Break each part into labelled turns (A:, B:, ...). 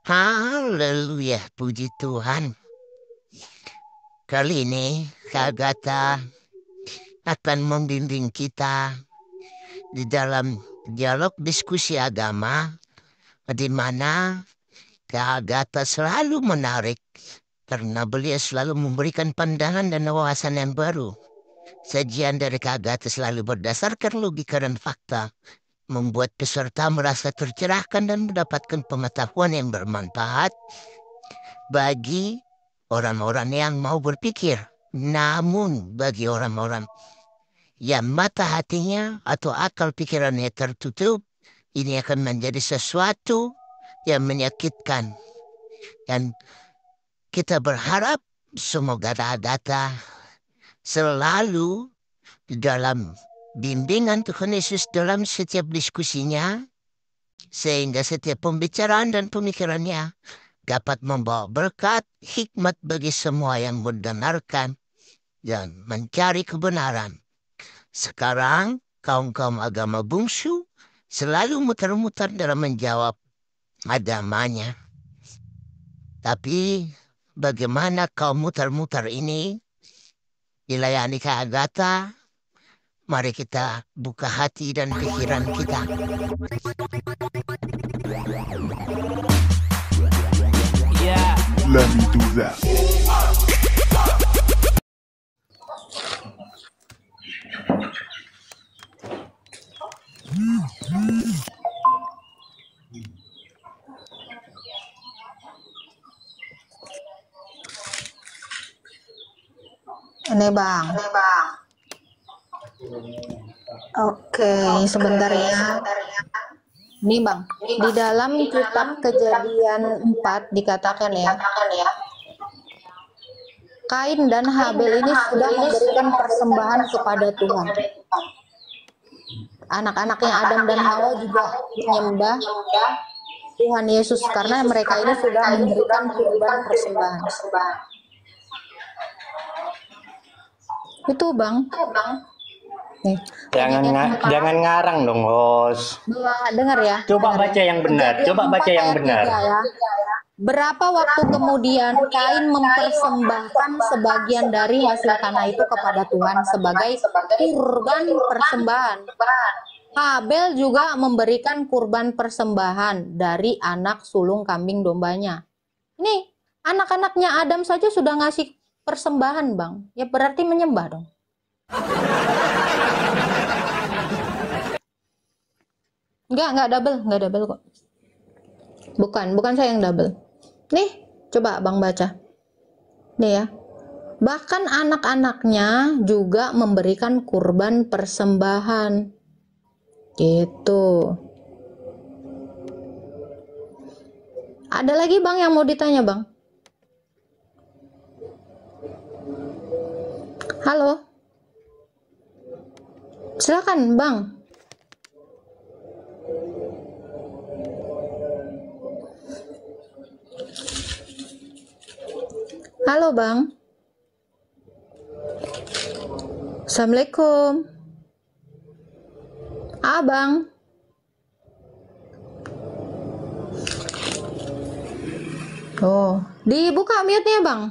A: Haleluya, puji Tuhan. Kali ini Kak Agatha akan membimbing kita di dalam dialog diskusi agama, di mana Kak Agatha selalu menarik karena beliau selalu memberikan pandangan dan wawasan yang baru. Sajian dari Kak Agatha selalu berdasarkan logika dan fakta, membuat peserta merasa tercerahkan dan mendapatkan pengetahuan yang bermanfaat bagi orang-orang yang mau berpikir. Namun bagi orang-orang yang mata hatinya atau akal pikirannya tertutup, ini akan menjadi sesuatu yang menyakitkan. Dan kita berharap semoga data-data selalu di dalam bimbingan Tuhan Yesus dalam setiap diskusinya, sehingga setiap pembicaraan dan pemikirannya dapat membawa berkat hikmat bagi semua yang mendengarkan dan mencari kebenaran. Sekarang kaum-kaum agama bungsu selalu muter-muter dalam menjawab agamanya. Tapi bagaimana kaum muter-muter ini dilayani Kak Agatha? Mari kita buka hati dan pikiran kita.
B: Let me do that.
C: Ini Bang. Oke, sebentar ya. Ini Bang, di dalam kitab Kejadian 4 dikatakan ya, Kain dan Habel ini sudah memberikan persembahan kepada Tuhan. Anak-anaknya Adam dan Hawa juga menyembah Tuhan Yesus karena mereka ini sudah memberikan kurban persembahan. Itu Bang. Nih,
D: Jangan ngarang dong, host.
C: dengar ya.
D: Coba baca yang benar. Coba baca yang benar.
C: Ya. Berapa waktu kemudian Kain mempersembahkan sebagian dari hasil tanah itu kepada Tuhan sebagai kurban persembahan. Habel juga memberikan kurban persembahan dari anak sulung kambing dombanya. Ini anak-anaknya Adam saja sudah ngasih persembahan, Bang. Ya berarti menyembah dong. Enggak double kok. Bukan saya yang double. Nih, coba Bang baca. Nih ya. Bahkan anak-anaknya juga memberikan kurban persembahan. Gitu. Ada lagi Bang yang mau ditanya, Bang? Halo? Silakan, Bang. Halo Bang. Assalamualaikum. Abang. Oh, dibuka mute-nya Bang.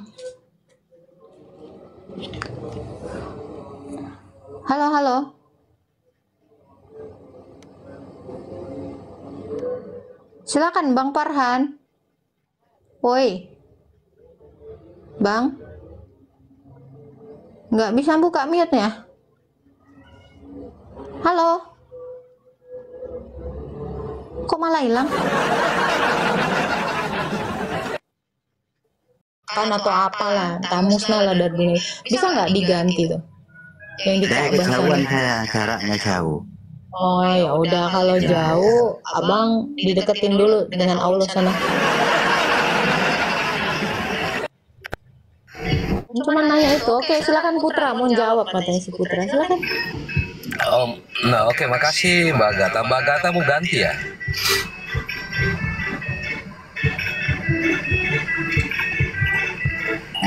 C: Halo. Silakan Bang Farhan. Woi. Bang, nggak bisa buka mute-nya. Halo, kok malah hilang? Kan atau apalah, tamusna lah dari dunia. Bisa nggak diganti tuh? Yang
E: kejauhan jaraknya jauh.
C: Oh ya udah, kalau jauh, abang dideketin dulu dengan Allah sana. Cuma nanya itu. Oke, silakan Putra mau jawab, katanya si Putra. Silakan.
F: Oke, makasih Mbak Agatha. Mbak Agatha mau ganti ya?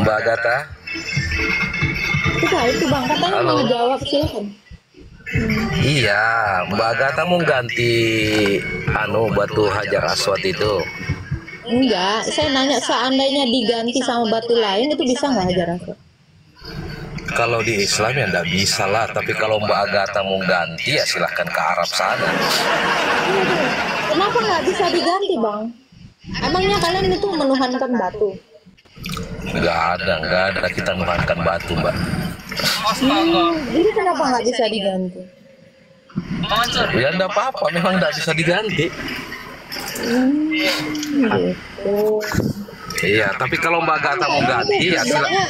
F: Mbak Agatha?
C: Itu Bang, katanya mau jawab, silakan.
F: Iya, Mbak Agatha mau ganti batu Hajar Aswad itu.
C: Enggak, saya nanya seandainya diganti sama batu lain itu bisa nggak Hajar Aswad?
F: Kalau di Islam ya nggak bisa lah, tapi kalau Mbak Agatha mau ganti ya silahkan ke Arab sana.
C: Kenapa nggak bisa diganti bang? Emangnya kalian itu menuhankan batu?
F: Nggak ada kita menuhankan batu, Mbak.
C: Jadi kenapa nggak bisa diganti?
F: Ya nggak apa-apa, memang nggak bisa diganti.
C: Gitu.
F: Iya, tapi kalau Mbak Agatha mau ganti ya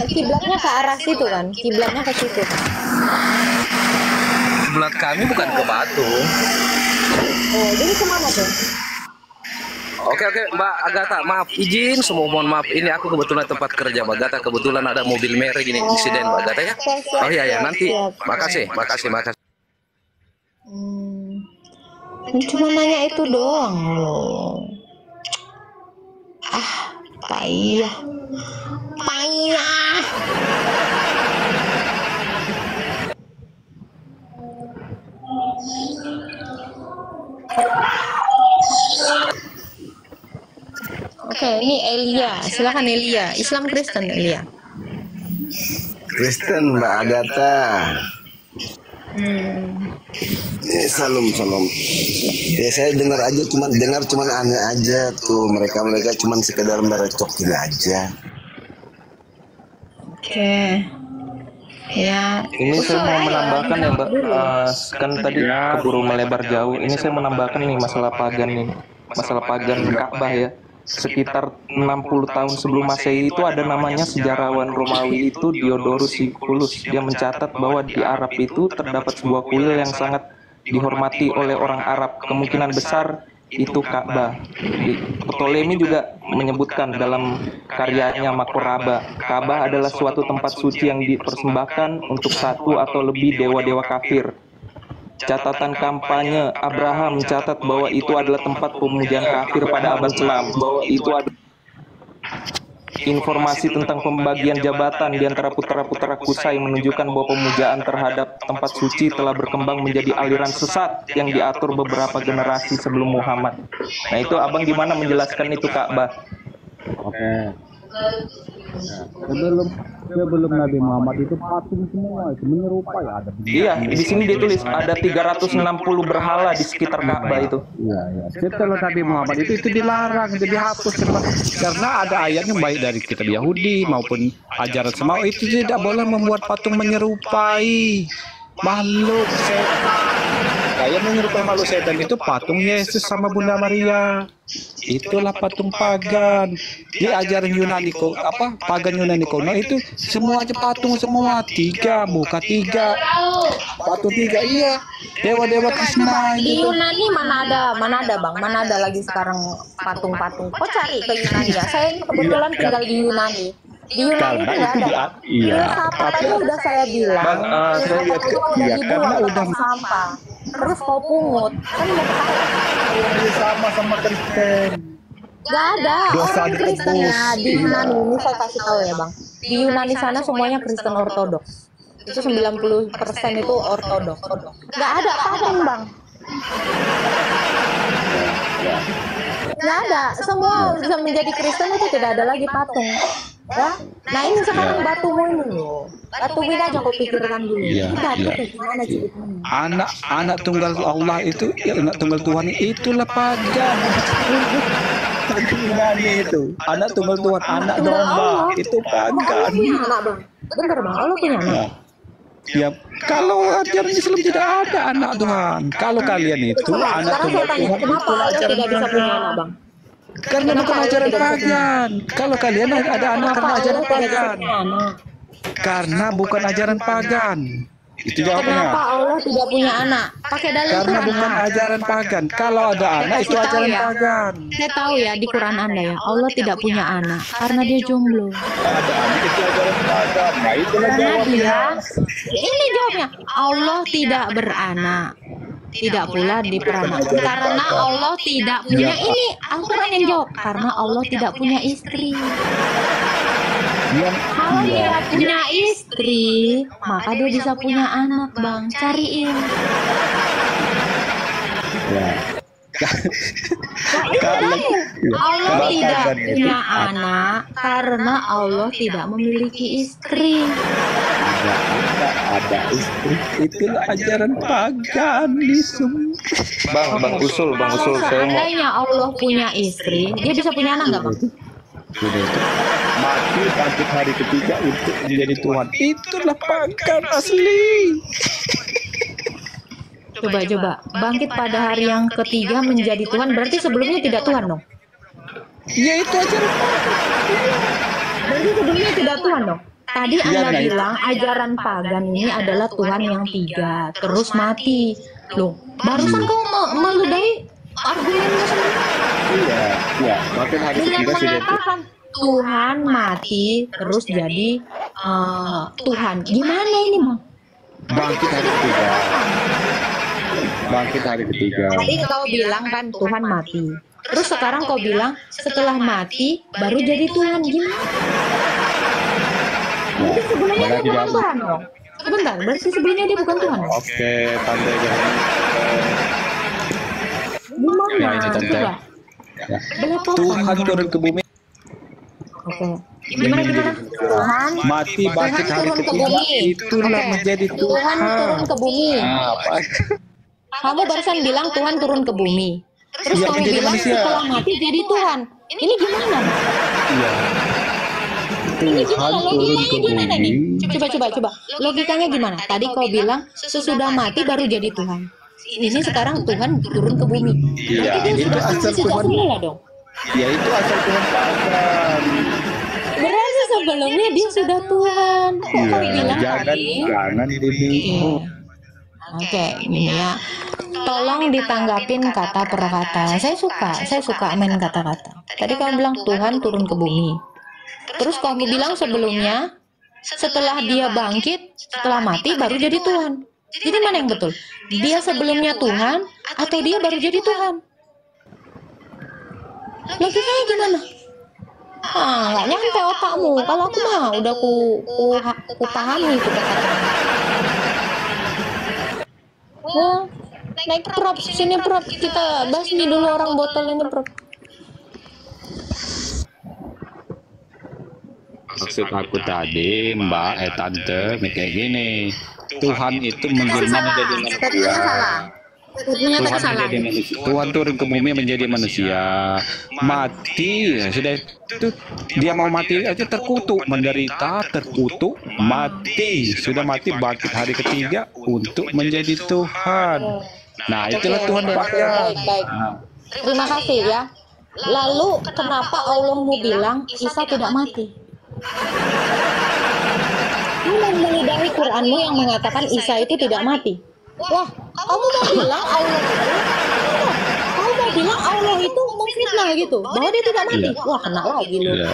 C: Kiblatnya ke arah situ kan? Kiblatnya ke situ.
F: kiblat kami bukan ke batu.
C: Oh, jadi kemana tuh?
F: Oke, Mbak Agatha, maaf izin semua, mohon maaf. Ini aku kebetulan tempat kerja Mbak Agatha, kebetulan ada mobil merek gini insiden Mbak Agatha ya. Oh iya nanti. Makasih.
C: Cuma nanya itu doang loh. Payah. Oke, ini Elia. Silakan Elia. Islam Kristen Elia.
G: Kristen Mbak Agatha. Salam. Ya saya dengar cuman aneh aja tuh, mereka cuman sekedar merecokin aja.
C: Oke. Ya.
H: Ini saya mau menambahkan ya Mbak, kan tadi keburu melebar jauh. Ini saya menambahkan nih masalah pagan Ka'bah ya. Sekitar 60 tahun sebelum Masehi itu ada namanya sejarawan Romawi itu Diodorus Siculus. Dia mencatat bahwa di Arab itu terdapat sebuah kuil yang sangat dihormati oleh orang Arab. Kemungkinan besar itu Ka'bah. Ptolemy juga menyebutkan dalam karyanya Makoraba, Ka'bah adalah suatu tempat suci yang dipersembahkan untuk satu atau lebih dewa-dewa kafir. Catatan kampanye Abraham mencatat bahwa itu adalah tempat pemujaan kafir pada abad ke-6. Informasi tentang pembagian jabatan di antara putra-putra Kusai menunjukkan bahwa pemujaan terhadap tempat suci telah berkembang menjadi aliran sesat yang diatur beberapa generasi sebelum Muhammad. Nah itu abang gimana menjelaskan itu Ka'bah?
I: Oke. Sebelum Nabi Muhammad itu patung semua itu menyerupai ada.
H: Iya, di sini ditulis ada 360 berhala di sekitar Ka'bah itu.
I: Iya. Setelah Nabi Muhammad itu dilarang, itu dihapus karena ada ayat yang baik dari kitab Yahudi maupun ajaran semawi itu tidak boleh membuat patung menyerupai makhluk setan. Kayak menyerupai makhluk setan itu patung Yesus sama Bunda Maria. Itulah patung pagan. Di ajaran Yunani pagan Yunani kuno itu semua aja patung semua, muka tiga, patung tiga, iya. Dewa-dewa Krishna
C: Di
I: itu.
C: Yunani mana ada bang? Mana ada lagi sekarang patung-patung? Kok cari ke Yunani ya? Saya kebetulan tinggal di Yunani. Di Yunani itu nggak ada.
I: Iya.
C: Tapi udah saya bilang.
H: Bang, saya lihat
I: karena udah
C: sampah. Terus kau pungut, kan mau ketahuan.
I: sama Kristen.
C: Gak ada
I: Dosa
C: orang Kristen ya di Yunani. Ini saya kasih tahu ya bang. Di Yunani sana semuanya Kristen Ortodoks. Itu 90% itu Ortodoks. Gak ada patung bang. Gak ada. Semua bisa menjadi Kristen itu tidak ada lagi patung. Ya, nah ini sekarang batumu ini loh. Batu ini aja kau pikirkan dulu. Gimana ceritanya?
I: Anak tunggal Allah itu, anak tunggal Tuhan itulah pagan. Yunani itu, anak tunggal Tuhan, anak domba itu pagan.
C: Punya anak bang, bener bang, Allah punya anak.
I: Ya, kalau ajaran Islam tidak ada anak Tuhan. Kalau kalian itu anak tunggal Tuhan,
C: Kenapa Allah tidak bisa punya anak bang?
I: karena bukan ajaran pagan. Kalau kalian ada anak karena ajaran pagan. Karena bukan ajaran pagan. Itu jawabannya.
C: Kenapa Allah tidak punya anak? Pakai dalil
I: Karena
C: Quran.
I: bukan ajaran pagan. Kalau ada anak itu ajaran pagan.
C: Saya tahu ya di Quran Anda ya, Allah tidak punya anak karena dia jomblo.
I: Ada anak itu ajaran pagan. Nah itulah
C: Karena
I: jawabnya.
C: ini jawabnya, Allah tidak beranak. Tidak pula diperanakan karena Allah tidak punya ini Al-Quran yang jawab karena Allah tidak punya istri. Kalau dia punya istri maka dia bisa punya anak bang, cariin.
I: Ya. Kalau
C: Allah
I: kalau
C: tidak
I: pagan itu
C: punya anak karena Allah tidak memiliki istri.
I: ada istri, itulah ajaran paganisme.
H: Bang usul saya mau.
C: Seandainya Allah punya istri, dia bisa punya anak nggak, Bang?
I: Sudah itu mati bangkit hari ketiga untuk menjadi Tuhan, itulah pagan asli.
C: Coba bangkit pada hari yang ketiga menjadi Tuhan, berarti sebelumnya tidak Tuhan dong?
I: Ya itu ajaran
C: Berarti sebelumnya tidak Tuhan dong? Tadi
I: Iya,
C: Anda
I: nah, itu.
C: bilang ajaran pagan ini adalah Tuhan yang tiga, terus mati. Loh, barusan kau meludahi argumenmu sendiri.
I: Iya, makin hari
C: Dengan
I: ketiga sudah itu.
C: mengatakan Tuhan mati, terus jadi Tuhan. Gimana ini, Bang?
I: Bangkit hari ketiga. Bangkit hari ketiga.
C: Tadi kau bilang kan Tuhan mati. Terus sekarang kau bilang setelah mati baru jadi Tuhan. Gimana? Berarti sebelumnya dia bukan Tuhan dong? Sebentar, berarti sebelumnya dia bukan Tuhan dong?
I: Oke, tante jangan.
C: Gimana?
I: Ya, ini tante.
C: Coba.
I: Ya.
C: Belepokan.
I: Tuhan turun ke bumi.
C: Oke. Gimana? Tuhan
I: Mati bangkit hari
C: turun ke
I: ketiga.
C: bumi.
I: Itulah
C: Oke.
I: menjadi
C: Tuhan turun ke bumi.
I: Apa?
C: Kamu barusan bilang Tuhan turun ke bumi. Terus
I: Iya,
C: kamu
I: menjadi
C: bilang
I: manusia.
C: setelah mati jadi Tuhan. Ini gimana?
I: Iya.
C: Ini
I: Tuhan
C: gimana
I: turun ke
C: logikanya gimana nih?
I: bumi.
C: Coba. Logikanya gimana? Tadi kau bilang sesudah mati baru jadi Tuhan. Ini sekarang Tuhan turun ke bumi.
I: Iya,
C: Berarti dia
I: itu
C: sudah
I: asal
C: sejak
I: Tuhan.
C: semula dong.
I: Ya itu asal Tuhan pagan.
C: Berarti sebelumnya dia sudah Tuhan. Kok kau bilang tadi?
I: jangan dibingung.
C: Oke, ini ya. Tolong ditanggapin kata per kata. Saya suka main kata-kata. Tadi kamu bilang Tuhan turun ke bumi. Terus kamu bilang sebelumnya setelah dia bangkit, setelah mati baru jadi Tuhan. Jadi mana yang betul? Dia sebelumnya Tuhan atau dia baru jadi Tuhan? Logikanya gimana? Nggak nyampe otakmu. Kalau aku mah udah ku pahami itu kata-kata. Wah, naik prop sini prop, kita basmi dulu orang botol ini prop.
I: Maksud aku tadi, tante, kayak gini. Tuhan itu menjelma menjadi manusia.
C: Statementnya tadi salah.
I: menjadi manusia. Tuhan turun ke bumi menjadi manusia. Mati, ya sudah itu dia mau mati aja terkutuk, menderita, terkutuk, mati. Sudah mati bangkit hari ketiga untuk menjadi Tuhan. Nah, itulah Tuhan pakai.
C: Baik. Terima kasih ya. Lalu kenapa Allah mau bilang Isa tidak mati? Kamu meludahi Quranmu yang mengatakan Isa itu tidak mati. Wah, kamu mau bilang Allah itu memfitnah gitu, bahwa dia tidak mati. Wah, kena lagi lu.
I: Ya,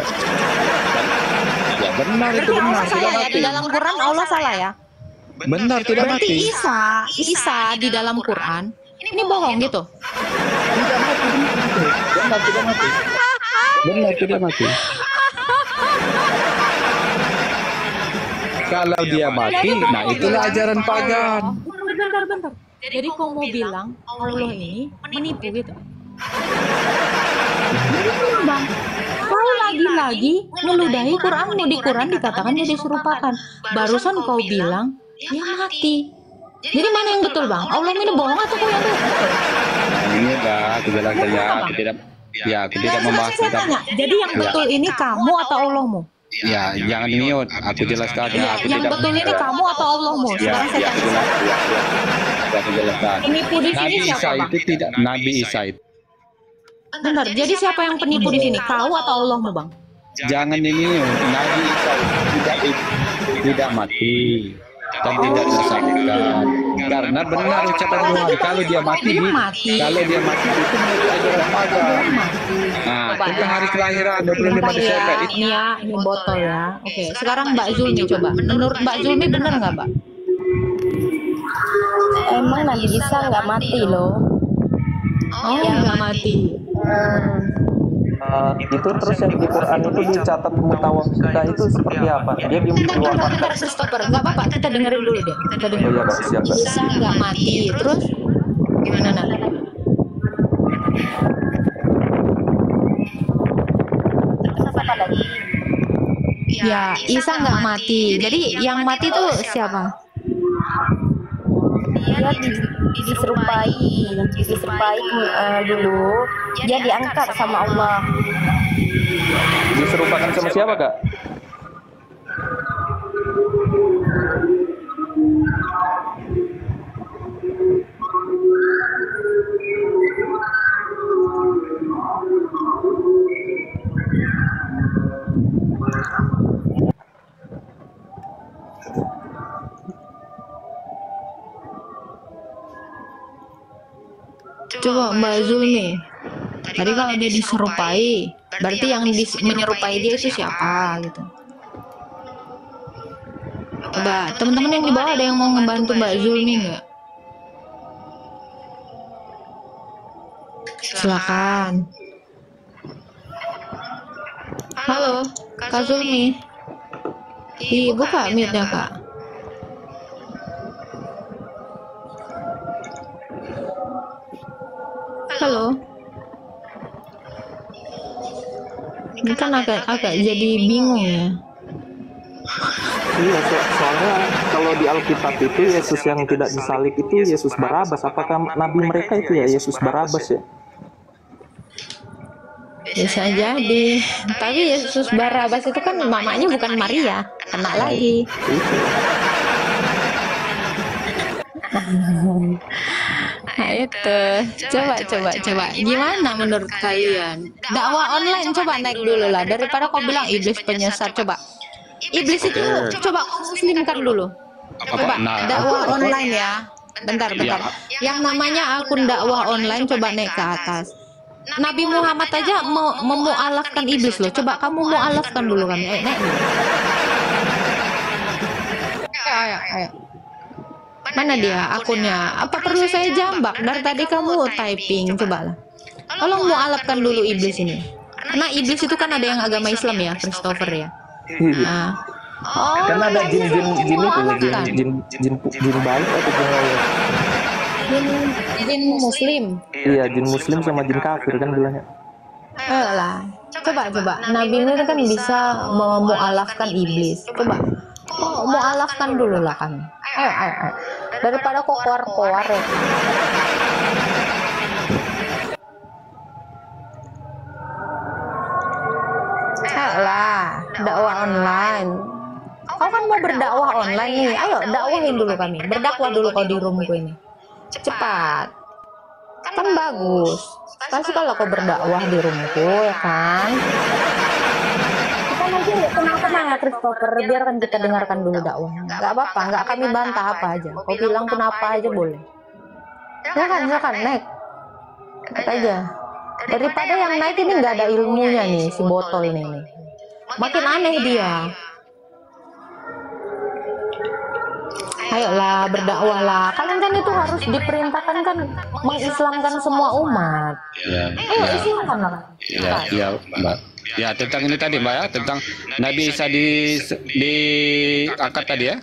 I: ya benar itu
C: Berarti
I: benar,
C: Allah
I: tidak
C: salah ya,
I: mati.
C: di dalam Quran Allah salah ya.
I: Benar tidak
C: Berarti
I: mati.
C: Isa di dalam Quran ini bohong gitu.
I: Benar tidak mati. Benar tidak mati. Kalau dia mati, nah itulah ajaran pagan.
C: Bentar. Jadi kau mau bilang Allah ini menipu gitu? Gimana, Bang? Kau lagi-lagi meludahi Quranmu. Di Quran dikatakan dia diserupakan. Barusan kau bilang dia mati. Jadi mana yang betul, Bang? Allah ini bohong atau kau yang betul?
I: Nah, ini dah aku jelaskan ya, aku tidak membahas
C: Saya
I: tentang.
C: tanya, jadi yang betul ini kamu atau Allahmu?
I: Ya, jangan mute. Aku jelaskan ya. Aku
C: Yang
I: tidak.
C: betul ini kamu atau Allahmu?
I: Ya,
C: Sekarang saya
I: aku
C: tanya.
I: jelaskan. Aku jelaskan.
C: Penipu di sini
I: Nabi
C: siapa,
I: Isa
C: Bang?
I: itu tidak Nabi Isa itu.
C: Bentar, jadi siapa yang penipu di sini? Kau atau Allahmu, Bang?
I: Jangan ini Nabi Isa itu tidak mati dan tidak disatukan. Karena benar ucapan Tuhan, kalau dia mati, itu menjadi ajaran pagan. Nah, tentang hari kelahiran 25 Desember itu.
C: Ini ya, ini botol ya. Oke, sekarang Mbak Zulmi coba. Menurut Mbak Zulmi benar nggak, Mbak?
J: Emang Nabi Isa nggak mati loh.
C: Oh, nggak mati.
H: Itu terus yang di Quran itu dicatat mutawafika itu seperti apa? Dia
C: Bentar, Christopher. Nggak apa-apa, kita dengerin dulu deh. Kita dengerin.
H: Oh iya, Mbak, siap, Mbak.
C: Isa nggak mati. Terus gimana, Nak?
J: siapa lagi?
C: Ya, Isa nggak mati. Jadi yang mati itu siapa?
J: Dia diserupai dulu. Dia diangkat sama Allah.
H: Diserupakan sama siapa, Kak?
C: Coba Mbak Zulmi. Tadi kalau dia diserupai, berarti yang menyerupai dia itu siapa gitu. Coba teman-teman yang di bawah ada yang mau ngebantu Mbak Zulmi nggak? Silakan. Halo, Kak Zulmi. Buka mute-nya, Kak. Halo. Ini kan agak jadi bingung ya.
H: Iya, soalnya kalau di Alkitab itu Yesus yang tidak disalib itu Yesus Barabas. Apakah nabi mereka itu ya Yesus Barabas ya?
C: Bisa jadi. Tapi Yesus Barabas itu kan mamanya bukan Maria, kena lagi. Nah itu, coba. Gimana menurut kalian? Dakwah online coba naik dulu lah. Daripada kau bilang iblis penyesat, coba. Iblis itu coba muslimkan dulu. Coba dakwah online ya. Bentar. Yang namanya akun dakwah online coba naik ke atas. Nabi Muhammad aja memualafkan iblis loh. Coba kamu mualafkan dulu kami. Naik dulu. Ayo. Mana dia akunnya? Apa perlu saya jambak? Dari tadi kamu typing, cobalah. Tolong mualafkan dulu iblis ini. Karena iblis itu kan ada yang agama Islam ya, Christopher ya. Nah. Oh,
H: karena ada jin baik atau
C: jin muslim.
H: Iya, jin muslim sama jin kafir kan bilangnya.
C: Lah, coba. Nabi ini kan bisa memualafkan iblis. Coba. Mualafkan dulu lah kami. Ayo. Daripada kok koar-koar ya. Lah, dakwah online. Kau kan mau berdakwah online nih. Ayo, dakwahin dulu kami. Berdakwah dulu kau di roomku ini. Cepat. Kan bagus. Pasti kalau kau berdakwah di roomku ya kan. Kita nanti tenang-tenang ya Christopher. Biarkan kita dengarkan dulu dakwahnya. Gak apa-apa, gak kami bantah apa aja. Kau bilang pun apa aja boleh. Silakan, naik. Naik aja. Daripada yang naik ini nggak ada ilmunya nih, si botol ini nih. Makin aneh dia. Ayolah, berdakwahlah. Kalian kan itu harus diperintahkan kan mengislamkan semua umat. Ayo islamkanlah.
I: Ya, Mbak. Ya, tentang ini tadi, Mbak ya, tentang Nabi Isa diangkat tadi ya.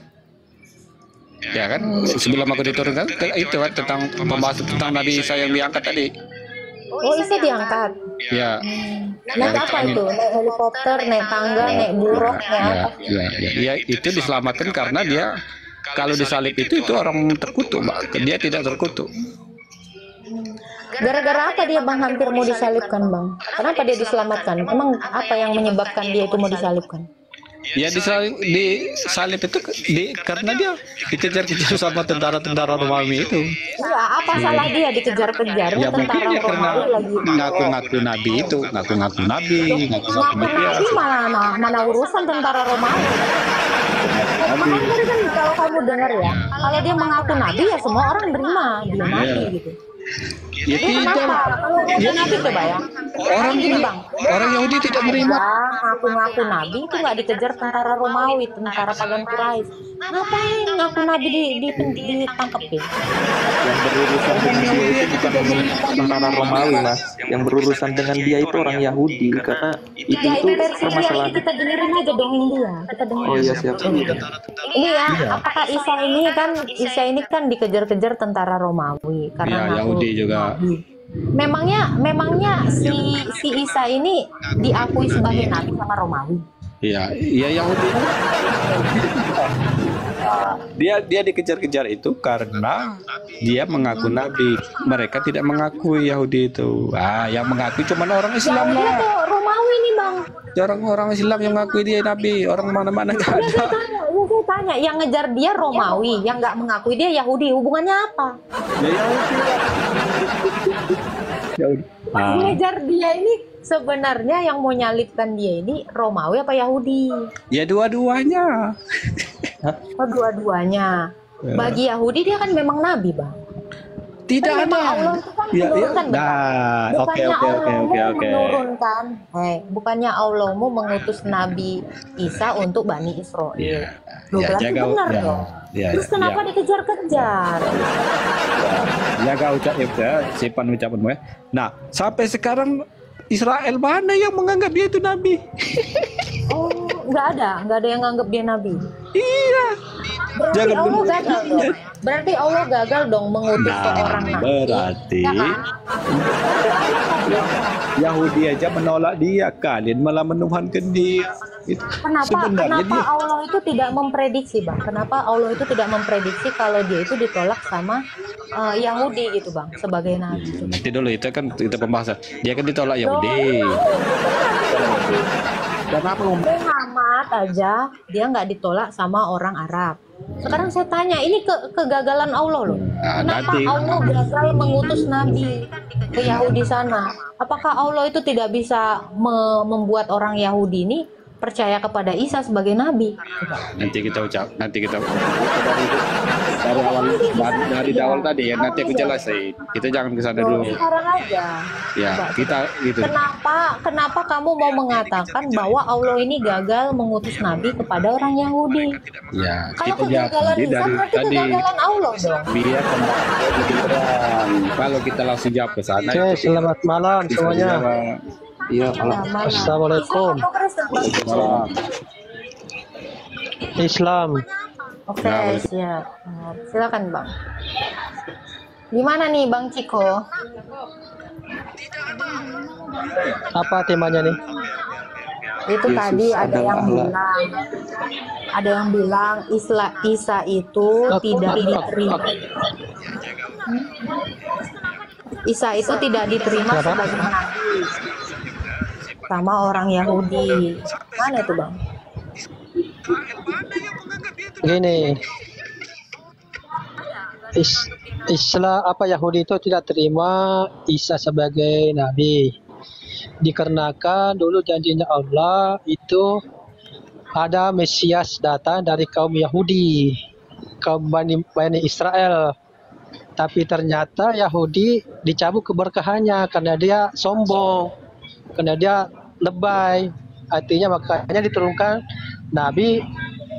I: Ya kan? Sebelum aku diturunkan itu kan tentang pembahasan tentang Nabi Isa yang diangkat tadi.
C: Oh, Isa diangkat.
I: Ya.
C: Naik apa itu? Naik helikopter, naik tangga, naik buruk, naik apa?
I: Ya, itu diselamatkan karena dia kalau disalib itu orang terkutuk, Mbak. Dia tidak terkutuk.
C: Gara-gara apa dia Bang hampir mau disalibkan, Bang? Kenapa dia diselamatkan? Emang apa yang menyebabkan dia itu mau disalibkan?
I: Ya disalib itu karena dia dikejar-kejar sama tentara-tentara Romawi itu.
C: Iya, apa salah dia dikejar-kejar?
I: Ya mungkin ya karena ngaku-ngaku nabi itu, ngaku-ngaku nabi, ngaku-ngaku
C: nabi mana urusan tentara Romawi. Makanya kan kalau kamu dengar ya, kalau dia mengaku nabi ya semua orang terima dia nabi gitu.
I: Ya tidak.
C: Kalau dia nabi coba ya.
I: Orang Yahudi tidak menerima.
C: Ngaku-ngaku nabi itu nggak dikejar tentara Romawi, tentara pagan Quraisy. Ngapain ngaku nabi ditangkepin?
H: Yang berurusan dengan dia itu bukan tentara Romawi, Mas. Yang berurusan dengan dia itu orang Yahudi karena itu permasalahan.
C: Kita dengerin aja dongeng dia. Kita dengerin.
H: Oh iya, siap.
C: Ini ya, apakah Isa ini kan dikejar-kejar tentara Romawi karena
I: Yahudi juga.
C: memangnya si Isa ini diakui sebagai nabi sama Romawi?
I: Iya, Yahudi. Dia dikejar-kejar itu karena dia mengaku nabi. Mereka tidak mengakui Yahudi itu. Yang mengakui cuma orang Islam
C: Dia
I: lah.
C: tuh Romawi nih bang.
I: Orang Islam yang mengakui dia nabi. Orang mana-mana nggak ada.
C: Saya tanya, yang ngejar dia Romawi, yang nggak mengakui dia Yahudi. Hubungannya apa?
I: Ya Yahudi.
C: Yang ngejar dia ini sebenarnya yang mau nyalibkan dia ini Romawi apa Yahudi?
I: Ya dua-duanya.
C: Oh, dua-duanya. Bagi Yahudi dia kan memang nabi bang.
I: Tidak
C: kan
I: ada.
C: Allah itu kan
I: Ya,
C: menurunkan, Bang.
I: Oke.
C: Menurunkan, bukannya Allah mau mengutus Nabi Isa untuk Bani Israel. Berarti benar dong. Terus kenapa dikejar-kejar?
I: Jaga ucapan ucapanmu ya. Nah, sampai sekarang Israel mana yang menganggap dia itu nabi?
C: Oh, nggak ada yang nganggap dia nabi.
I: Iya.
C: Berarti Allah gagal dong. Berarti Allah gagal dong mengutus seorang nabi.
I: Berarti
C: Ya kan?
I: Yahudi aja menolak dia, kalian malah menuhankan dia.
C: Kenapa Allah itu tidak memprediksi bang? Kenapa Allah itu tidak memprediksi kalau dia itu ditolak sama Yahudi gitu bang sebagai nabi?
I: Nanti dulu itu kan kita pembahasan. Dia kan ditolak Yahudi. Kenapa
C: Muhammad aja dia nggak ditolak sama orang Arab. Sekarang saya tanya, ini kegagalan Allah loh. Kenapa Allah gagal mengutus nabi ke Yahudi sana? Apakah Allah itu tidak bisa membuat orang Yahudi ini percaya kepada Isa sebagai nabi?
I: Nanti kita dari awal tadi ya, nanti aku jelasin. Kita jangan ke sana dulu.
C: Sekarang aja.
I: Ya, kita gitu.
C: Kenapa kamu mau mengatakan bahwa Allah ini gagal mengutus nabi kepada orang Yahudi?
I: Ya,
C: Kalau
I: kita
C: kegagalan Isa berarti kegagalan Allah dong.
I: Biar kalau kita langsung jawab ke sana.
K: Oke, selamat malam semuanya.
I: Iya,
K: Assalamualaikum. Islam.
C: Oke, siap. Silakan Bang. Gimana nih Bang Ciko?
K: Apa temanya nih?
C: Itu
H: Yesus
C: tadi ada yang bilang Isa itu tidak diterima. Isa itu tidak diterima sebagai nabi sama orang Yahudi. Mana itu Bang?
K: Gini, Islam Yahudi itu tidak terima Isa sebagai nabi dikarenakan dulu janjinya Allah itu ada Mesias datang dari kaum Yahudi, kaum Bani Israel, tapi ternyata Yahudi dicabut keberkahannya karena dia sombong, karena dia lebay. Artinya makanya diturunkan nabi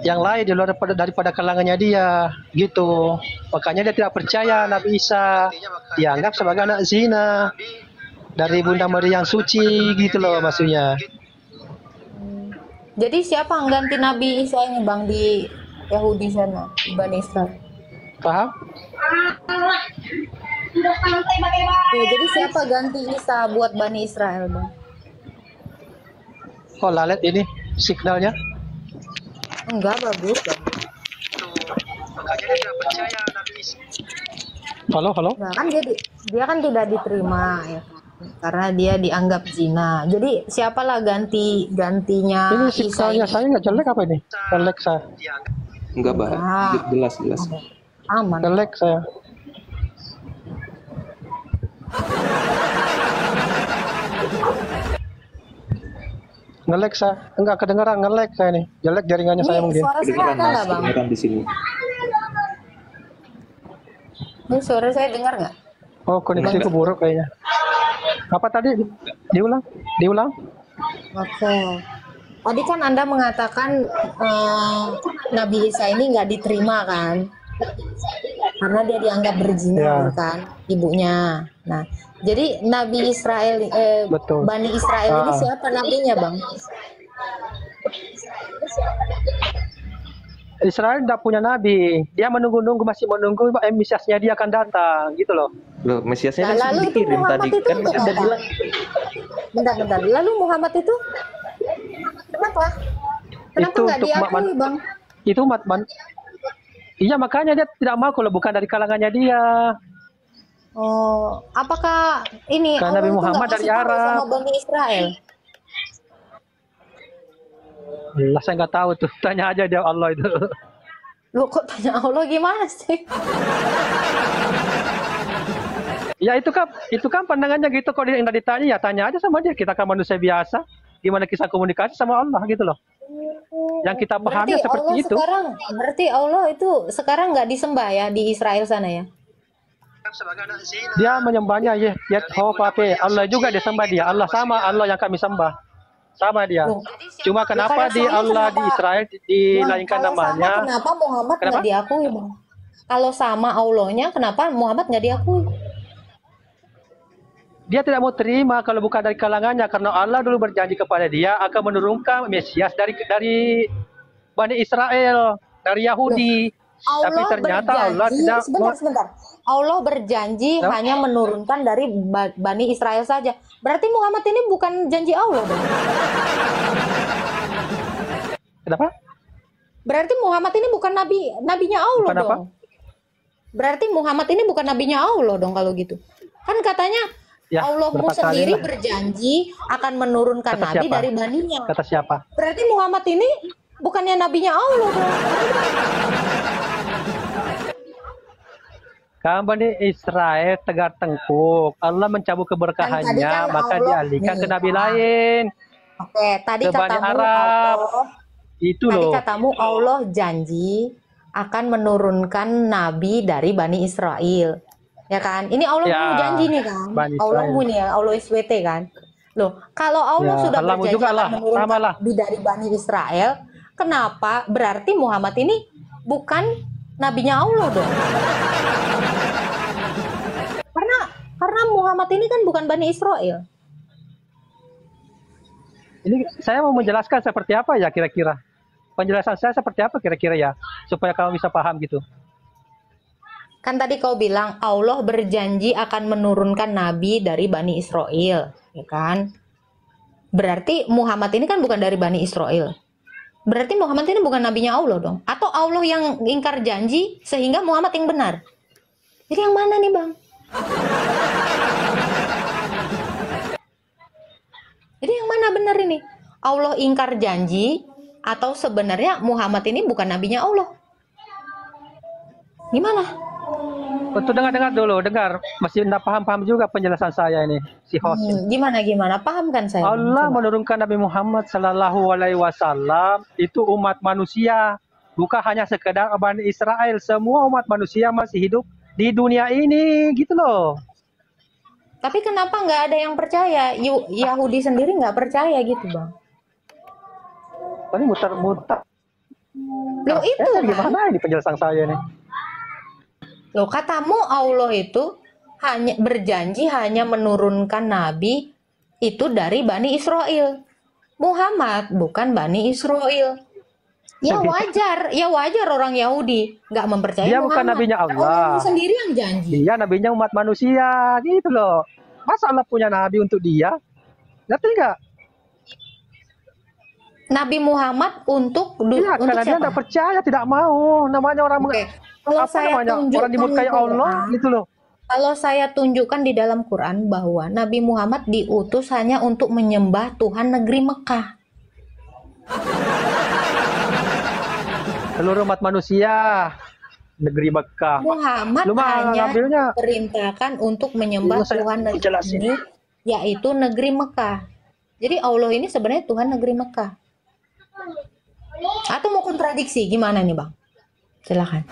K: yang lain di luar daripada kalangannya dia gitu. Makanya dia tidak percaya Nabi Isa, dianggap sebagai anak zina dari Bunda Maria yang suci gitu loh maksudnya.
C: Jadi siapa yang ganti Nabi Isa ini Bang di Yahudi sana, di Bani Israel?
K: Paham?
C: Ya, jadi siapa ganti Isa buat Bani Israel Bang?
K: Oh lalet ini signalnya.
C: Enggak bagus Bang.
K: Halo.
C: Nah, kan dia kan tidak diterima ya karena dia dianggap zina. Jadi siapalah gantinya
K: Ini
C: Isa
K: signalnya
C: ini?
K: saya nggak jelek apa ini? Jelek saya.
H: Enggak, Bah. Jelas.
C: Aman.
K: Jelek saya. Ngelek saya, enggak kedengeran, ngelek saya nih. Jelek jaringannya saya mungkin.
C: Suara saya ada nggak Bang?
H: Kedengeran di sini.
C: Ini suara saya dengar nggak?
K: Oh, koneksi itu buruk kayaknya. Apa tadi? Diulang?
C: Oke. Tadi kan Anda mengatakan Nabi Isa ini nggak diterima kan? Karena dia dianggap berzina kan ibunya. Nah, jadi Nabi Israel, Bani Israel ini siapa nabinya Bang?
K: Israel tidak punya nabi. Dia menunggu-nunggu, masih menunggu Mesiasnya dia akan datang, gitu loh.
H: Loh, Mesiasnya
C: Nah,
H: kan sudah
C: lalu itu
H: dikirim
C: Muhammad
H: tadi.
C: itu
H: Kan
C: untuk
H: Anda
C: apa?
H: bilang
C: Bentar. Lalu Muhammad itu kenapa? Kenapa
K: Itu
C: nggak
K: untuk
C: diakui, Bang?
K: itu umat Iya, makanya dia tidak mau kalau bukan dari kalangannya dia.
C: Oh, apakah ini
K: Karena
C: Allah
K: Nabi
C: itu nggak
K: Muhammad
C: ngasih
K: dari
C: tahu
K: Arab.
C: sama Bani Israel?
K: Lah, saya nggak tahu tuh. Tanya aja dia Allah itu.
C: Lu kok tanya Allah gimana sih?
K: Ya itu kan pandangannya gitu. Kalau dia nggak ditanya, ya tanya aja sama dia. Kita kan manusia biasa. Gimana kita komunikasi sama Allah gitu loh. Yang kita pahami
C: Berarti
K: seperti
C: Allah
K: itu.
C: berarti Allah itu sekarang nggak disembah ya di Israel sana ya?
K: Dia menyembahnya Yehovah. Allah juga disembah dia. Allah sama Allah yang kami sembah. Sama dia.
C: Loh,
K: Cuma kenapa
C: kalau
K: di
C: sama
K: Allah di
C: kenapa?
K: Israel
C: Bang,
K: dilainkan
C: kalau sama
K: namanya?
C: kenapa Muhammad
K: Kenapa?
C: nggak diakui, Bang? Kalau sama Allahnya, kenapa Muhammad nggak diakui?
K: Dia tidak mau terima kalau bukan dari kalangannya, karena Allah dulu berjanji kepada dia akan menurunkan Mesias dari Bani Israel, dari Yahudi. Tapi
C: Allah
K: ternyata
C: berjanji,
K: Allah tidak
C: sebentar. Allah berjanji
K: Ya.
C: hanya menurunkan dari Bani Israel saja. Berarti Muhammad ini bukan janji Allah, Bang.
K: Kenapa?
C: Berarti Muhammad ini bukan nabinya Allah
K: Bukan apa?
C: dong. Berarti Muhammad ini bukan nabinya Allah dong kalau gitu. Kan katanya
K: Ya,
C: Allahmu
K: berapa kali
C: sendiri
K: lah.
C: berjanji akan menurunkan
K: Kata
C: nabi
K: siapa?
C: dari baninya.
K: Kata siapa?
C: Berarti Muhammad ini bukannya nabinya Allah dong.
K: Kan Bani Israel tegar tengkuk. Allah mencabut keberkahannya,
C: Kan tadi kan
K: maka
C: Allah-
K: dialihkan ke
C: nih,
K: nabi
C: Pak.
K: lain.
C: Oke, tadi
K: Ke Bani
C: katamu
K: Arab.
C: Allah,
K: Itu
C: tadi
K: loh.
C: katamu Allah janji akan menurunkan nabi dari Bani Israel. Ya kan? Ini Allah
K: Ya,
C: mau janji nih kan?
K: Bani
C: Allah
K: Israel.
C: mau nih ya, Allah SWT kan? Loh, kalau Allah
K: Ya,
C: sudah
K: Allahmu
C: berjanji
K: juga
C: akan
K: lah,
C: menurunkan
K: sama lah.
C: nabi dari Bani Israel, kenapa berarti Muhammad ini bukan nabinya Allah dong? Karena Muhammad ini kan bukan Bani Israel.
K: Ini saya mau menjelaskan seperti apa ya kira-kira. Penjelasan saya seperti apa kira-kira ya, supaya kamu bisa paham gitu.
C: Kan tadi kau bilang Allah berjanji akan menurunkan nabi dari Bani Israel, ya kan? Berarti Muhammad ini kan bukan dari Bani Israel. Berarti Muhammad ini bukan nabinya Allah dong? Atau Allah yang ingkar janji sehingga Muhammad yang benar? Jadi yang mana nih, Bang? Jadi yang mana benar ini? Allah ingkar janji atau sebenarnya Muhammad ini bukan nabinya Allah? Gimana?
K: Untuk dengar dulu, masih tidak paham juga penjelasan saya ini, si host.
C: Gimana? Paham kan saya?
K: Allah
C: Coba.
K: menurunkan Nabi Muhammad Sallallahu Alaihi Wasallam itu umat manusia, bukan hanya sekedar Bani Israel. Semua umat manusia masih hidup di dunia ini, gitu loh.
C: Tapi kenapa nggak ada yang percaya? Yahudi sendiri nggak percaya gitu, Bang.
K: Tadi muter-muter.
C: Loh itu kan.
K: Gimana ini penjelasan saya nih?
C: Loh, katamu Allah itu hanya berjanji hanya menurunkan nabi itu dari Bani Israel. Muhammad bukan Bani Israel. Ya wajar orang Yahudi nggak mempercayai
K: Dia
C: Muhammad.
K: bukan nabinya Allah.
C: Allah sendiri yang janji.
K: Dia nabinya umat manusia, gitu loh. Masa Allah punya nabi untuk dia? Ngerti nggak?
C: Nabi Muhammad untuk
K: Iya,
C: untuk
K: karena dia
C: siapa?
K: tidak percaya, tidak mau. Namanya orang
C: Oke. Kalau saya
K: orang
C: tunjukkan
K: dimurkai Allah,
C: Quran,
K: gitu loh.
C: Kalau saya tunjukkan di dalam Quran bahwa Nabi Muhammad diutus hanya untuk menyembah Tuhan negeri Mekah.
K: Seluruh umat manusia negeri Mekah.
C: Muhammad
K: Lu mah
C: hanya
K: ngambilnya
C: diperintahkan untuk menyembah
K: Lu saya
C: Tuhan negeri
K: jelasin.
C: ini, yaitu negeri Mekah. Jadi Allah ini sebenarnya Tuhan negeri Mekah. Atau mau kontradiksi gimana nih, Bang? Silakan.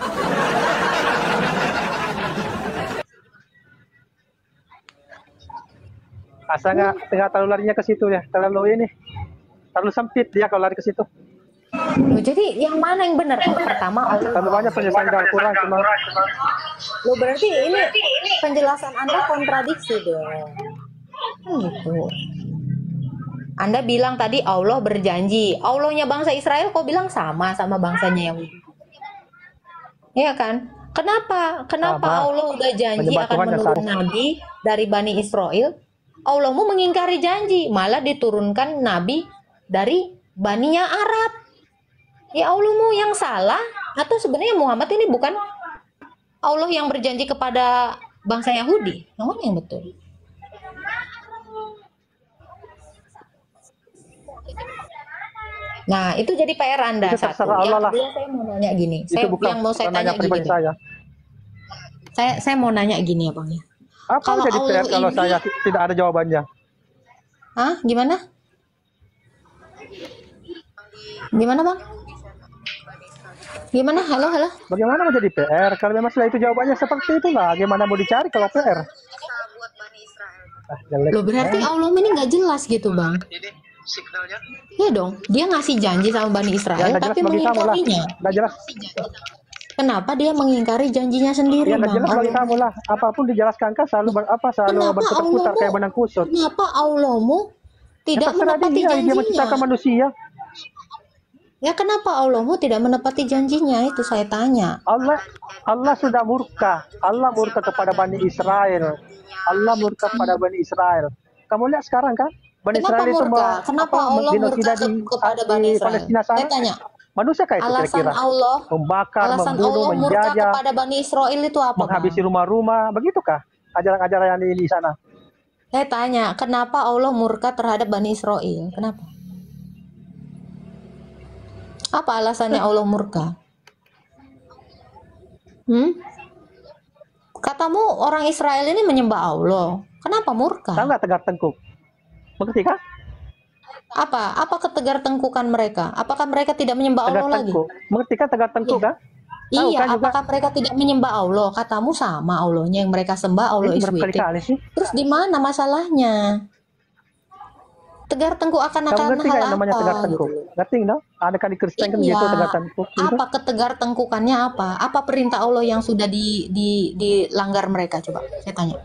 K: Asa nggak terlalu larinya ke situ ya, terlalu sempit dia kalau lari ke situ.
C: Loh, jadi yang mana yang benar? Pertama Allah.
K: Terlalu banyak penjelasan dari Al-Quran cuma.
C: Loh, berarti ini penjelasan Anda kontradiksi dong. Kan gitu. Anda bilang tadi Allah berjanji. Allahnya bangsa Israel kok bilang sama bangsanya Yahudi. Ya kan? Kenapa
K: Apa?
C: Allah udah janji
K: Menyembah
C: akan
K: Tuhan yang
C: menurun
K: satu.
C: nabi dari Bani Israel, Allah mau mengingkari janji, malah diturunkan nabi dari Baninya Arab. Ya Allah mau yang salah, atau sebenarnya Muhammad ini bukan Allah yang berjanji kepada bangsa Yahudi? Yang mana yang betul? Nah, itu jadi PR Anda
K: Itu
C: satu.
K: terserah Allah lah.
C: Yang kedua, saya mau nanya gini.
K: Itu bukan
C: Yang mau saya
K: nanya
C: tanya
K: pribadi
C: gini.
K: saya.
C: Saya mau nanya gini ya, Bang ya.
K: Apa
C: Kalau
K: jadi
C: Allah
K: PR kalau
C: ini-
K: saya tidak ada jawabannya?
C: Hah? Gimana? Gimana, Bang? Gimana? Halo, halo.
K: Bagaimana mau jadi PR? Kalau memang setelah itu jawabannya seperti itulah, gimana mau dicari kalau PR? Jelek.
C: Loh, berarti Allah ini nggak jelas gitu, Bang. Ya dong, dia ngasih janji sama Bani
K: Ya,
C: Israel
K: nggak jelas
C: tapi
K: bagi kamu lah.
C: mengingkarinya.
K: Nggak jelas.
C: Kenapa dia mengingkari janjinya sendiri,
K: Ya nggak
C: Bang?
K: jelas bagi kamu lah. Apapun dijelaskan kan selalu selalu
C: Kenapa
K: berputar-putar
C: Allah
K: kayak benang kusut.
C: Kenapa Allahmu tidak
K: Terserah
C: menepati
K: dia, dia
C: janjinya?
K: menciptakan manusia.
C: Ya kenapa Allahmu tidak menepati janjinya? Itu saya tanya.
K: Allah sudah murka. Allah murka kepada Bani Israel. Allah murka kepada Bani Israel. Kamu lihat sekarang kan? Bani
C: Kenapa
K: Israel itu
C: murka? Kenapa Allah murka kepada Bani Israel?
K: Palestina sana.
C: Saya tanya.
K: Manusia kayak itu
C: Alasan
K: kira-kira.
C: Allah,
K: Membakar,
C: alasan
K: membunuh,
C: Allah murka
K: menjajah,
C: kepada Bani Israel itu apa, Bang?
K: menghabisi rumah-rumah. Begitukah ajaran-ajaran yang di sana?
C: Saya tanya, kenapa Allah murka terhadap Bani Israel? Kenapa? Apa alasannya Allah murka? Katamu orang Israel ini menyembah Allah. Kenapa murka?
K: Tahu nggak Tegar Tengkuk? Mengerti kah?
C: Apa ketegar tengkukan mereka? Apakah mereka tidak menyembah
K: Tegar
C: Allah lagi?
K: Tengkuk. Mengerti kan Tegar Tengkuk kan? Tahu
C: Iya,
K: kan juga?
C: apakah mereka tidak menyembah Allah? Katamu sama Allahnya yang mereka sembah Allah
K: Ini
C: SWT.
K: berkali-kali sih.
C: Terus di mana masalahnya? Tegar tengkuk akan
K: Kamu ngerti nggak
C: hal
K: yang namanya
C: apa?
K: Tegar Tengkuk? Ngerti nggak? Ada kan di Kristen kan
C: Iya.
K: gitu Tegar Tengkuk. Gitu.
C: Apa ketegar tengkukannya apa? Apa perintah Allah yang sudah dilanggar mereka? Coba saya tanya.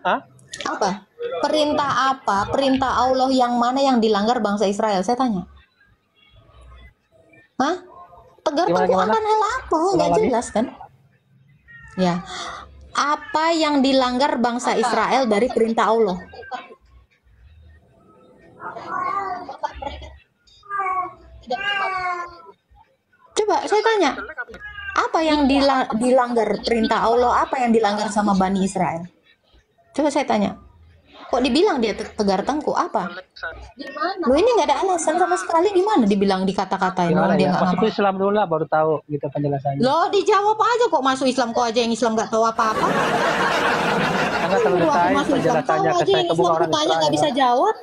K: Hah?
C: Apa? Perintah apa? Perintah Allah yang mana yang dilanggar bangsa Israel? Saya tanya. Hah? Tegar tengkuk
K: Gimana?
C: akan hal apa? Nggak
K: Ulang lagi.
C: jelas kan? Ya. Apa yang dilanggar bangsa Israel dari perintah Allah? Coba saya tanya. Apa yang dilanggar perintah Allah? Apa yang dilanggar sama Bani Israel? Coba saya tanya. Kok dibilang dia tegar tengkuk? Apa? Lu ini nggak ada alasan sama sekali. Gimana dibilang dikata-katain
K: Gimana
C: orang dia
K: ya?
C: nggak
K: Masuk
C: ngapa?
K: Islam dulu lah baru tahu gitu penjelasannya.
C: Lo dijawab aja kok masuk Islam, kok aja yang Islam nggak tahu apa-apa.
K: Karena terlalu
C: Lu aku
K: detail
C: masuk Islam,
K: penjelasannya
C: tahu
K: ke
C: aja
K: saya
C: yang
K: ke
C: Islam
K: orang
C: tanya nggak bisa
K: Israel.
C: jawab.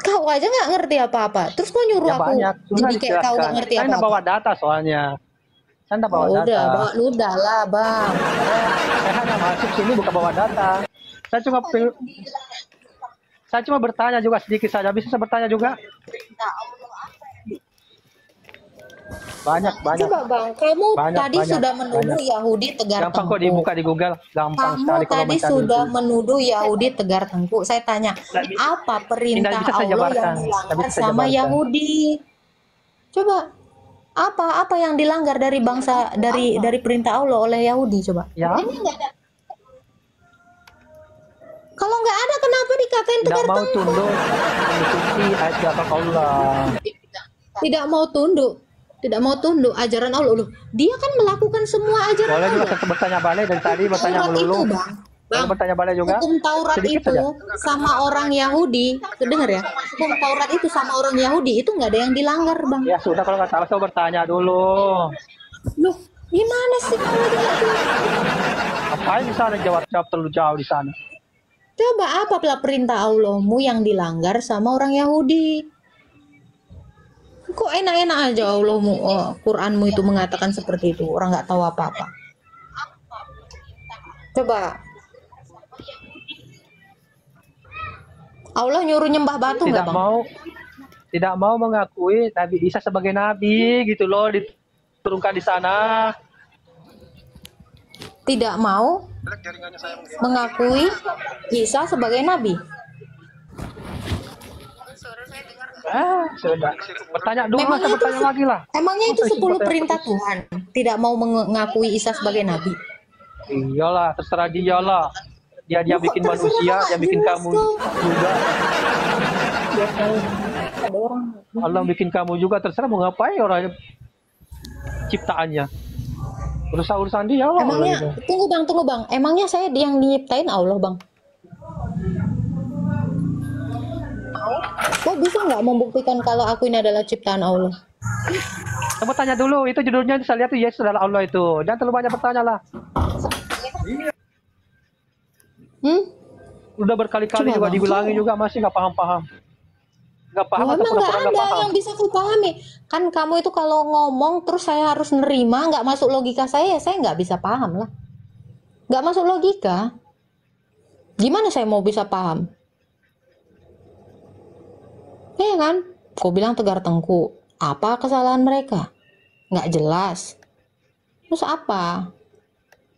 C: Kau aja nggak ngerti apa-apa. Terus kau nyuruh
K: Ya
C: aku
K: banyak. Sudah
C: jadi kayak kau nggak
K: dijelaskan.
C: ngerti
K: Saya nggak
C: apa-apa.
K: bawa data soalnya. Saya nggak bawa
C: Oh, udah,
K: data.
C: bawa ludah lah, Bang.
K: Saya hanya masuk sini bukan bawa data. Saya cuma bertanya juga sedikit saja. Bisa saya bertanya juga? Banyak.
C: Coba Bang, kamu
K: Banyak,
C: tadi
K: banyak,
C: sudah menuduh
K: banyak.
C: Yahudi tegar
K: Gampang kok
C: tengkuk.
K: dibuka di Google. Gampang
C: Kamu
K: sekali kalau
C: tadi
K: mencari
C: sudah
K: itu.
C: menuduh Yahudi tegar tengkuk. Saya tanya, apa perintah
K: Tidak bisa saya
C: Allah yang
K: jabarkan. Tidak
C: dilanggar
K: bisa saya
C: sama
K: jabarkan.
C: Yahudi? Coba, apa yang dilanggar dari bangsa dari perintah Allah oleh Yahudi? Coba.
K: Ya,
C: Ini nggak ada. Kalau nggak ada, kenapa dikatain
K: tidak
C: tegar
K: mau
C: tengkuk?
K: tunduk mengikuti ayat Allah.
C: Tidak mau tunduk. Tidak mau tunduk ajaran Allah. Loh, dia kan melakukan semua ajaran
K: Boleh juga
C: Allah.
K: saya bertanya balik dari tadi bertanya
C: Taurat itu,
K: melulu.
C: Bang.
K: Boleh bertanya balik juga.
C: Hukum Taurat
K: Sedikit
C: itu
K: saja.
C: sama orang Yahudi, dengar ya? Hukum Taurat itu sama orang Yahudi itu nggak ada yang dilanggar, Bang.
K: Ya sudah kalau nggak salah saya bertanya dulu.
C: Loh, gimana sih kalau dia
K: Ngapain di sana jawab terlalu jauh di sana?
C: Coba apa perintah Allahmu yang dilanggar sama orang Yahudi? Kok enak-enak aja Allahmu, Quranmu itu mengatakan seperti itu, orang nggak tahu apa-apa. Coba. Allah nyuruh nyembah batu nggak, Bang?
K: Tidak mau mengakui Nabi Isa sebagai nabi gitu loh, diturunkan di sana.
C: Tidak mau mengakui Isa sebagai nabi.
K: Sudah. Bertanya dulu lah, saya bertanya lagi lah.
C: Emangnya itu
K: Masa isi
C: 10
K: bertanya
C: perintah
K: terus?
C: Tuhan tidak mau mengakui Isa sebagai nabi?
K: Iyalah, terserah dia lah. Dia bikin manusia, dia bikin kamu juga. Allah bikin kamu juga, terserah mau ngapain orang ciptaannya. Urusan dia lah.
C: Emangnya, tunggu bang, emangnya saya yang nyiptain Allah bang? Kok bisa nggak membuktikan kalau aku ini adalah ciptaan Allah?
K: Kamu tanya dulu, itu judulnya saya lihat tuh Yesus adalah Allah itu. Jangan terlalu banyak bertanya lah. Udah berkali-kali juga dibilangi juga masih nggak paham-paham. Nggak paham atau
C: Memang nggak
K: pura-pura nggak
C: ada
K: paham.
C: yang bisa aku pahami. Kan kamu itu kalau ngomong terus saya harus nerima, nggak masuk logika saya, ya saya nggak bisa paham lah. Nggak masuk logika. Gimana saya mau bisa paham? Ya kan? Kau bilang tegar tengku. Apa kesalahan mereka? Nggak jelas. Terus apa?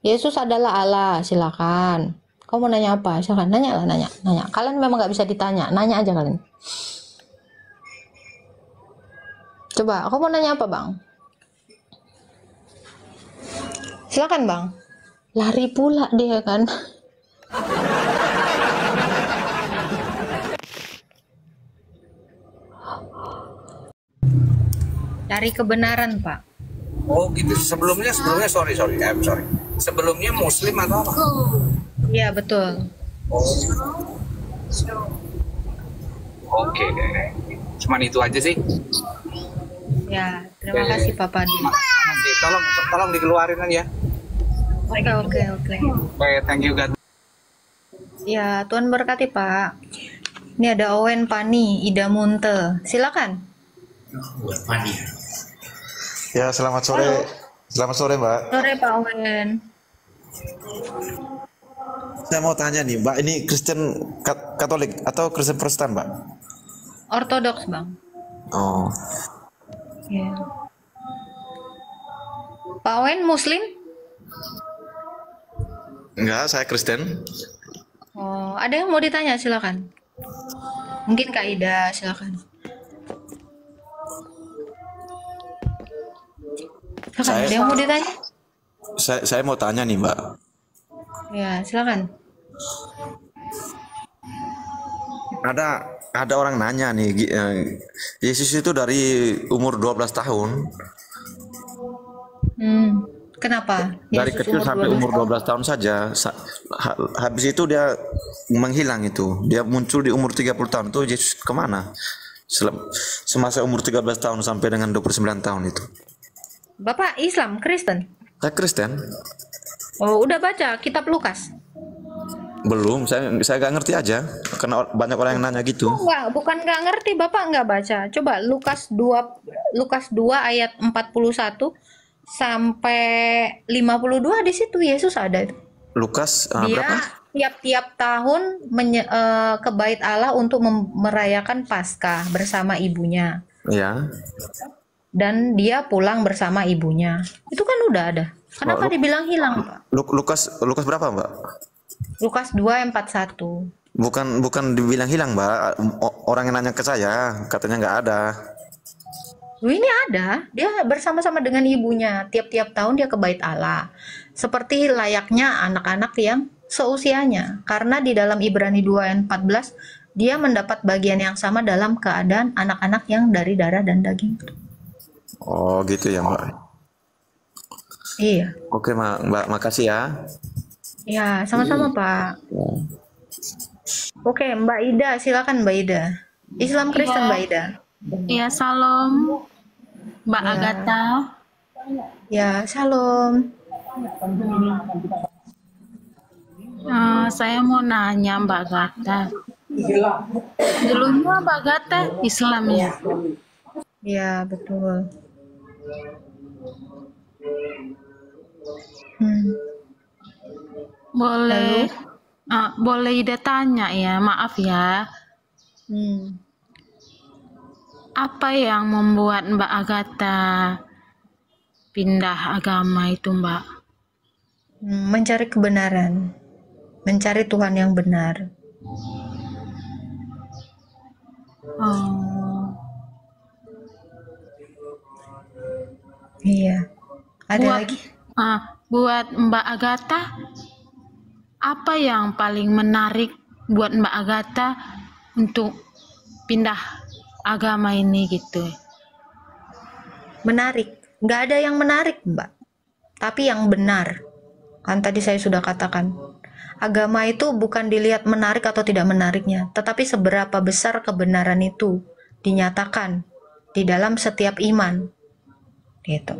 C: Yesus adalah Allah, silakan. Kau mau nanya apa? Silakan, nanya lah, nanya. Kalian memang nggak bisa ditanya, nanya aja kalian. Coba, aku mau nanya apa bang? Silakan bang. Lari pula dia kan. Cari kebenaran pak.
F: Oh gitu. Sebelumnya sorry. Sebelumnya Muslim atau apa?
C: Iya betul.
F: Oke. Cuman itu aja sih.
C: Ya, terima kasih Pak Padi.
F: Tolong dikeluarin aja.
C: Oke.
F: Oke, thank you God.
C: Ya, Tuhan berkati Pak. Ini ada Owen Pani, Ida Munte. Silakan.
L: Ya, selamat sore.
C: Halo.
L: Selamat sore, Mbak.
C: Sore Pak Owen.
L: Saya mau tanya nih, Mbak, ini Kristen Katolik atau Kristen Protestan, Mbak?
C: Ortodoks Bang.
L: Oh.
C: Ya. Pak Owen Muslim?
L: Enggak, saya Kristen.
C: Oh, ada yang mau ditanya? Silakan. Mungkin Kak Ida, silakan. Silakan, ada yang mau ditanya?
L: Saya mau tanya nih, Mbak.
C: Ya, silakan.
L: Ada orang nanya nih, Yesus itu dari umur 12 tahun.
C: Kenapa?
L: Dari
C: Yesus
L: kecil sampai umur 12 tahun saja. Habis itu dia menghilang itu. Dia muncul di umur 30 tahun. Itu Yesus kemana? Semasa umur 13 tahun sampai dengan 29 tahun itu.
C: Bapak Islam, Kristen?
L: Saya Kristen.
C: Oh, udah baca kitab Lukas?
L: Belum, saya nggak ngerti aja. Karena banyak orang yang nanya gitu.
C: Bukan nggak ngerti, Bapak nggak baca. Coba Lukas 2 ayat 41 sampai 52 di situ Yesus ada itu.
L: Lukas
C: Dia
L: berapa?
C: tiap-tiap tahun ke bait Allah untuk merayakan Paskah bersama ibunya.
L: Ya.
C: Dan dia pulang bersama ibunya. Itu kan udah ada. Kenapa dibilang hilang, Pak?
L: Lukas berapa, Mbak?
C: Lukas 2 ayat 41.
L: Bukan dibilang hilang, Mbak. Orang yang nanya ke saya katanya nggak ada.
C: Ini ada, dia bersama-sama dengan ibunya. Tiap-tiap tahun dia ke bait Allah. Seperti layaknya anak-anak yang seusianya. Karena di dalam Ibrani 2 ayat 14, dia mendapat bagian yang sama dalam keadaan anak-anak yang dari darah dan daging.
L: Oh gitu ya, Mbak.
C: Iya.
L: Oke, Mbak, makasih ya.
C: Ya, sama-sama Pak. Oke, Mbak Ida, silakan Mbak Ida. Islam Kristen Mbak Ida.
M: Ya, salam Mbak Agatha.
C: Ya, shalom.
M: Saya mau nanya Mbak Agatha. Dulunya Mbak Agatha Islam ya?
C: Ya, betul.
M: Boleh Ida tanya ya, maaf ya. Apa yang membuat Mbak Agatha pindah agama itu, Mbak?
C: Mencari kebenaran, mencari Tuhan yang benar.
M: Oh.
C: Iya. Ada
M: Buat
C: lagi?
M: buat Mbak Agatha, apa yang paling menarik buat Mbak Agatha untuk pindah agama ini gitu?
C: Menarik? Nggak ada yang menarik, Mbak. Tapi yang benar. Kan tadi saya sudah katakan, agama itu bukan dilihat menarik atau tidak menariknya, tetapi seberapa besar kebenaran itu dinyatakan di dalam setiap iman. Gitu.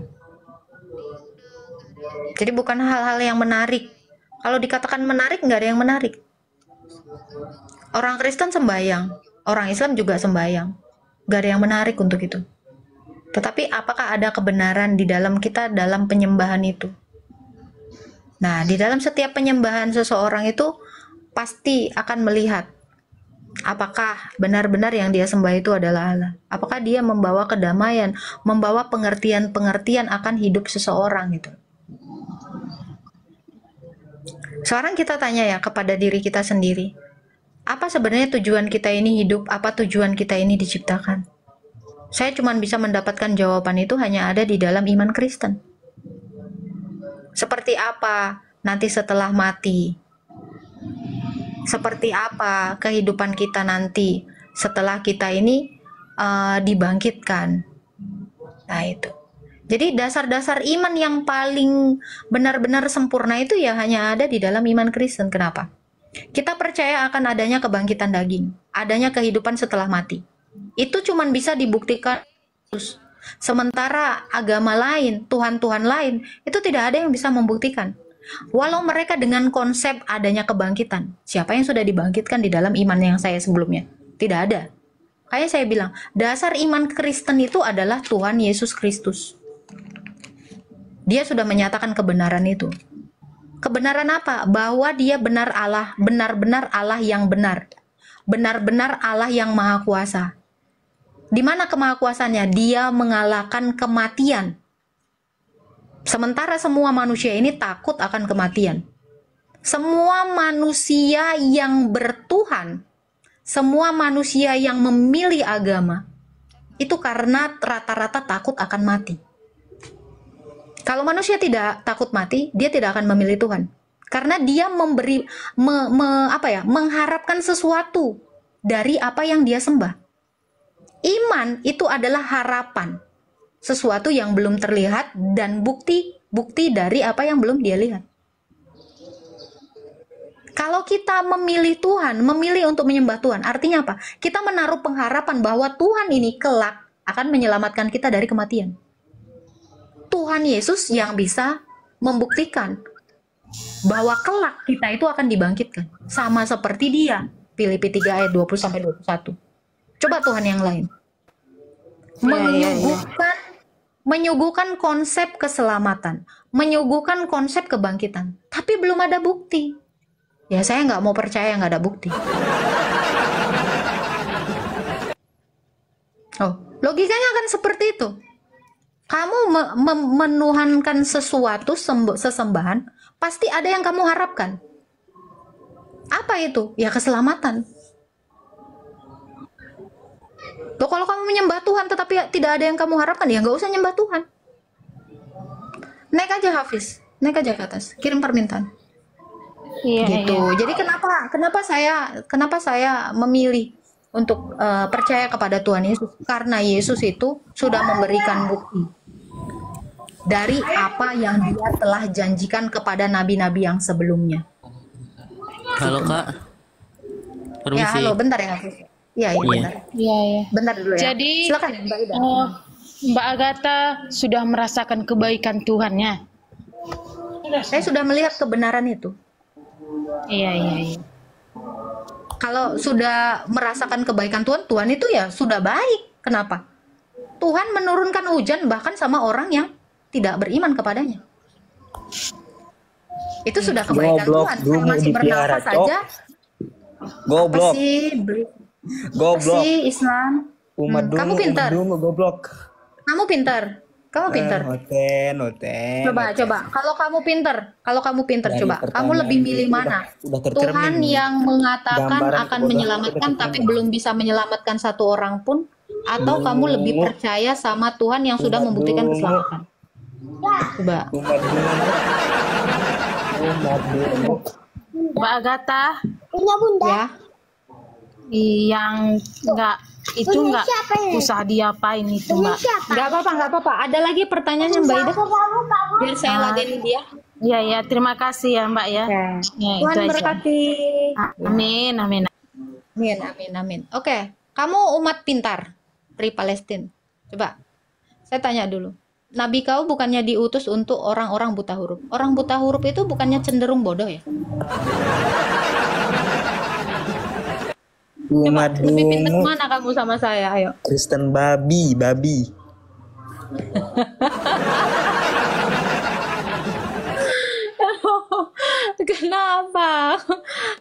C: Jadi bukan hal-hal yang menarik. Kalau dikatakan menarik, nggak ada yang menarik. Orang Kristen sembahyang, orang Islam juga sembahyang. Nggak ada yang menarik untuk itu. Tetapi apakah ada kebenaran di dalam kita dalam penyembahan itu? Nah, di dalam setiap penyembahan seseorang itu pasti akan melihat apakah benar-benar yang dia sembah itu adalah Allah. Apakah dia membawa kedamaian, membawa pengertian-pengertian akan hidup seseorang gitu. Sekarang kita tanya ya kepada diri kita sendiri. Apa sebenarnya tujuan kita ini hidup? Apa tujuan kita ini diciptakan? Saya cuma bisa mendapatkan jawaban itu hanya ada di dalam iman Kristen. Seperti apa nanti setelah mati? Seperti apa kehidupan kita nanti setelah kita ini dibangkitkan? Nah itu. Jadi dasar-dasar iman yang paling benar-benar sempurna itu ya hanya ada di dalam iman Kristen. Kenapa? Kita percaya akan adanya kebangkitan daging, adanya kehidupan setelah mati. Itu cuma bisa dibuktikan. Sementara agama lain, Tuhan-Tuhan lain, itu tidak ada yang bisa membuktikan. Walau mereka dengan konsep adanya kebangkitan. Siapa yang sudah dibangkitkan di dalam iman yang saya sebelumnya? Tidak ada. Kayak saya bilang, dasar iman Kristen itu adalah Tuhan Yesus Kristus. Dia sudah menyatakan kebenaran itu. Kebenaran apa? Bahwa dia benar Allah, benar-benar Allah yang benar. Benar-benar Allah yang maha kuasa. Di mana kemahakuasaannya? Dia mengalahkan kematian. Sementara semua manusia ini takut akan kematian. Semua manusia yang bertuhan, semua manusia yang memilih agama, itu karena rata-rata takut akan mati. Kalau manusia tidak takut mati, dia tidak akan memilih Tuhan. Karena dia mengharapkan sesuatu dari apa yang dia sembah. Iman itu adalah harapan, sesuatu yang belum terlihat dan bukti dari apa yang belum dia lihat. Kalau kita memilih Tuhan, memilih untuk menyembah Tuhan, artinya apa? Kita menaruh pengharapan bahwa Tuhan ini kelak akan menyelamatkan kita dari kematian. Tuhan Yesus yang bisa membuktikan bahwa kelak kita itu akan dibangkitkan. Sama seperti dia, Filipi 3 ayat 20-21. Coba Tuhan yang lain. Menyuguhkan konsep keselamatan, menyuguhkan konsep kebangkitan, tapi belum ada bukti. Ya saya nggak mau percaya nggak ada bukti. Oh, logikanya akan seperti itu. Kamu menuhankan sesuatu sesembahan, pasti ada yang kamu harapkan. Apa itu? Ya keselamatan. Loh, kalau kamu menyembah Tuhan tetapi tidak ada yang kamu harapkan, ya nggak usah nyembah Tuhan. Naik aja Hafiz, naik aja ke atas, kirim permintaan.
M: Iya,
C: gitu.
M: iya.
C: Jadi kenapa saya memilih untuk percaya kepada Tuhan Yesus? Karena Yesus itu sudah memberikan bukti dari apa yang Dia telah janjikan kepada nabi-nabi yang sebelumnya.
N: Halo Kak, permisi.
C: Ya halo, bentar ya Hafiz. Iya,
N: Iya.
C: benar.
M: Iya, iya.
C: Bentar dulu ya.
M: Jadi,
C: Silakan Mbak Ida.
M: Mbak Agatha sudah merasakan kebaikan Tuhannya.
C: Saya sudah melihat kebenaran itu.
M: Iya, iya, iya.
C: Kalau sudah merasakan kebaikan Tuhan, Tuhan itu ya sudah baik. Kenapa? Tuhan menurunkan hujan bahkan sama orang yang tidak beriman kepadanya. Itu sudah kebaikan Tuhan. Saya masih bernafas saja.
O: Goblok.
C: Apa sih?
O: Goblok.
C: Apa sih Islam? Kamu pintar.
O: Goblok.
C: Kamu pintar. Kamu pintar.
O: Noten.
C: Coba. Kalau kamu pintar,
O: Dari
C: coba. Kamu lebih milih mana?
O: udah tercermin.
C: Tuhan yang mengatakan
O: Gambaran
C: akan
O: kebodohan
C: menyelamatkan
O: udah
C: tapi belum bisa menyelamatkan satu orang pun, atau kamu lebih percaya sama Tuhan yang sudah membuktikan keselamatan? Coba.
M: Mbak Agatha,
J: Punya bunda.
C: Ya.
M: yang enggak itu
J: Punya
M: enggak
J: siapa ini?
M: usah diapain itu
J: Punya
M: Mbak.
J: siapa?
C: Nggak apa-apa. Ada lagi pertanyaannya Mbak Ida? Biar saya ladenin dia.
M: Ya ya, terima kasih ya Mbak ya. Ya, itu
C: Tuhan
M: aja.
C: berkati.
M: Amin, amin.
C: Amin. Oke, kamu umat pintar, Pri Palestina. Coba, saya tanya dulu. Nabi kau bukannya diutus untuk orang-orang buta huruf. Orang buta huruf itu bukannya cenderung bodoh ya? Coba,
O: Umat
C: lebih pintar
O: dungu,
C: mana kamu sama saya? Ayo.
O: Kristen babi.
C: Kenapa?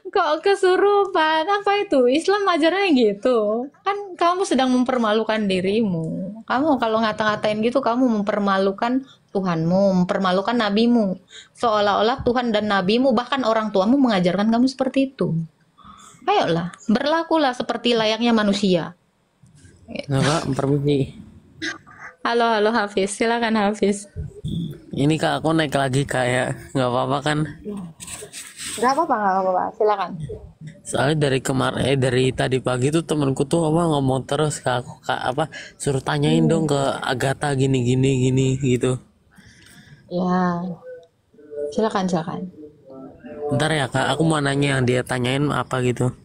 C: Kok kesurupan? Apa itu? Islam ajarnya gitu. Kan kamu sedang mempermalukan dirimu. Kamu kalau ngata-ngatain gitu, kamu mempermalukan Tuhanmu, mempermalukan nabimu. Seolah-olah Tuhan dan nabimu, bahkan orang tuamu mengajarkan kamu seperti itu. Ayolah, berlakulah seperti layaknya manusia.
N: Nah, Kak, permisi.
C: Halo Hafiz, silakan Hafiz.
N: Ini Kak, aku naik lagi Kak ya. Nggak apa-apa kan?
C: Gak apa-apa, silakan.
N: Soalnya dari kemarin, dari tadi pagi tuh temenku tuh ngomong terus ke aku, Kak, suruh tanyain dong ke Agatha gini gitu.
C: Ya, silakan.
N: Bentar ya Kak, aku mau nanya yang dia tanyain apa gitu.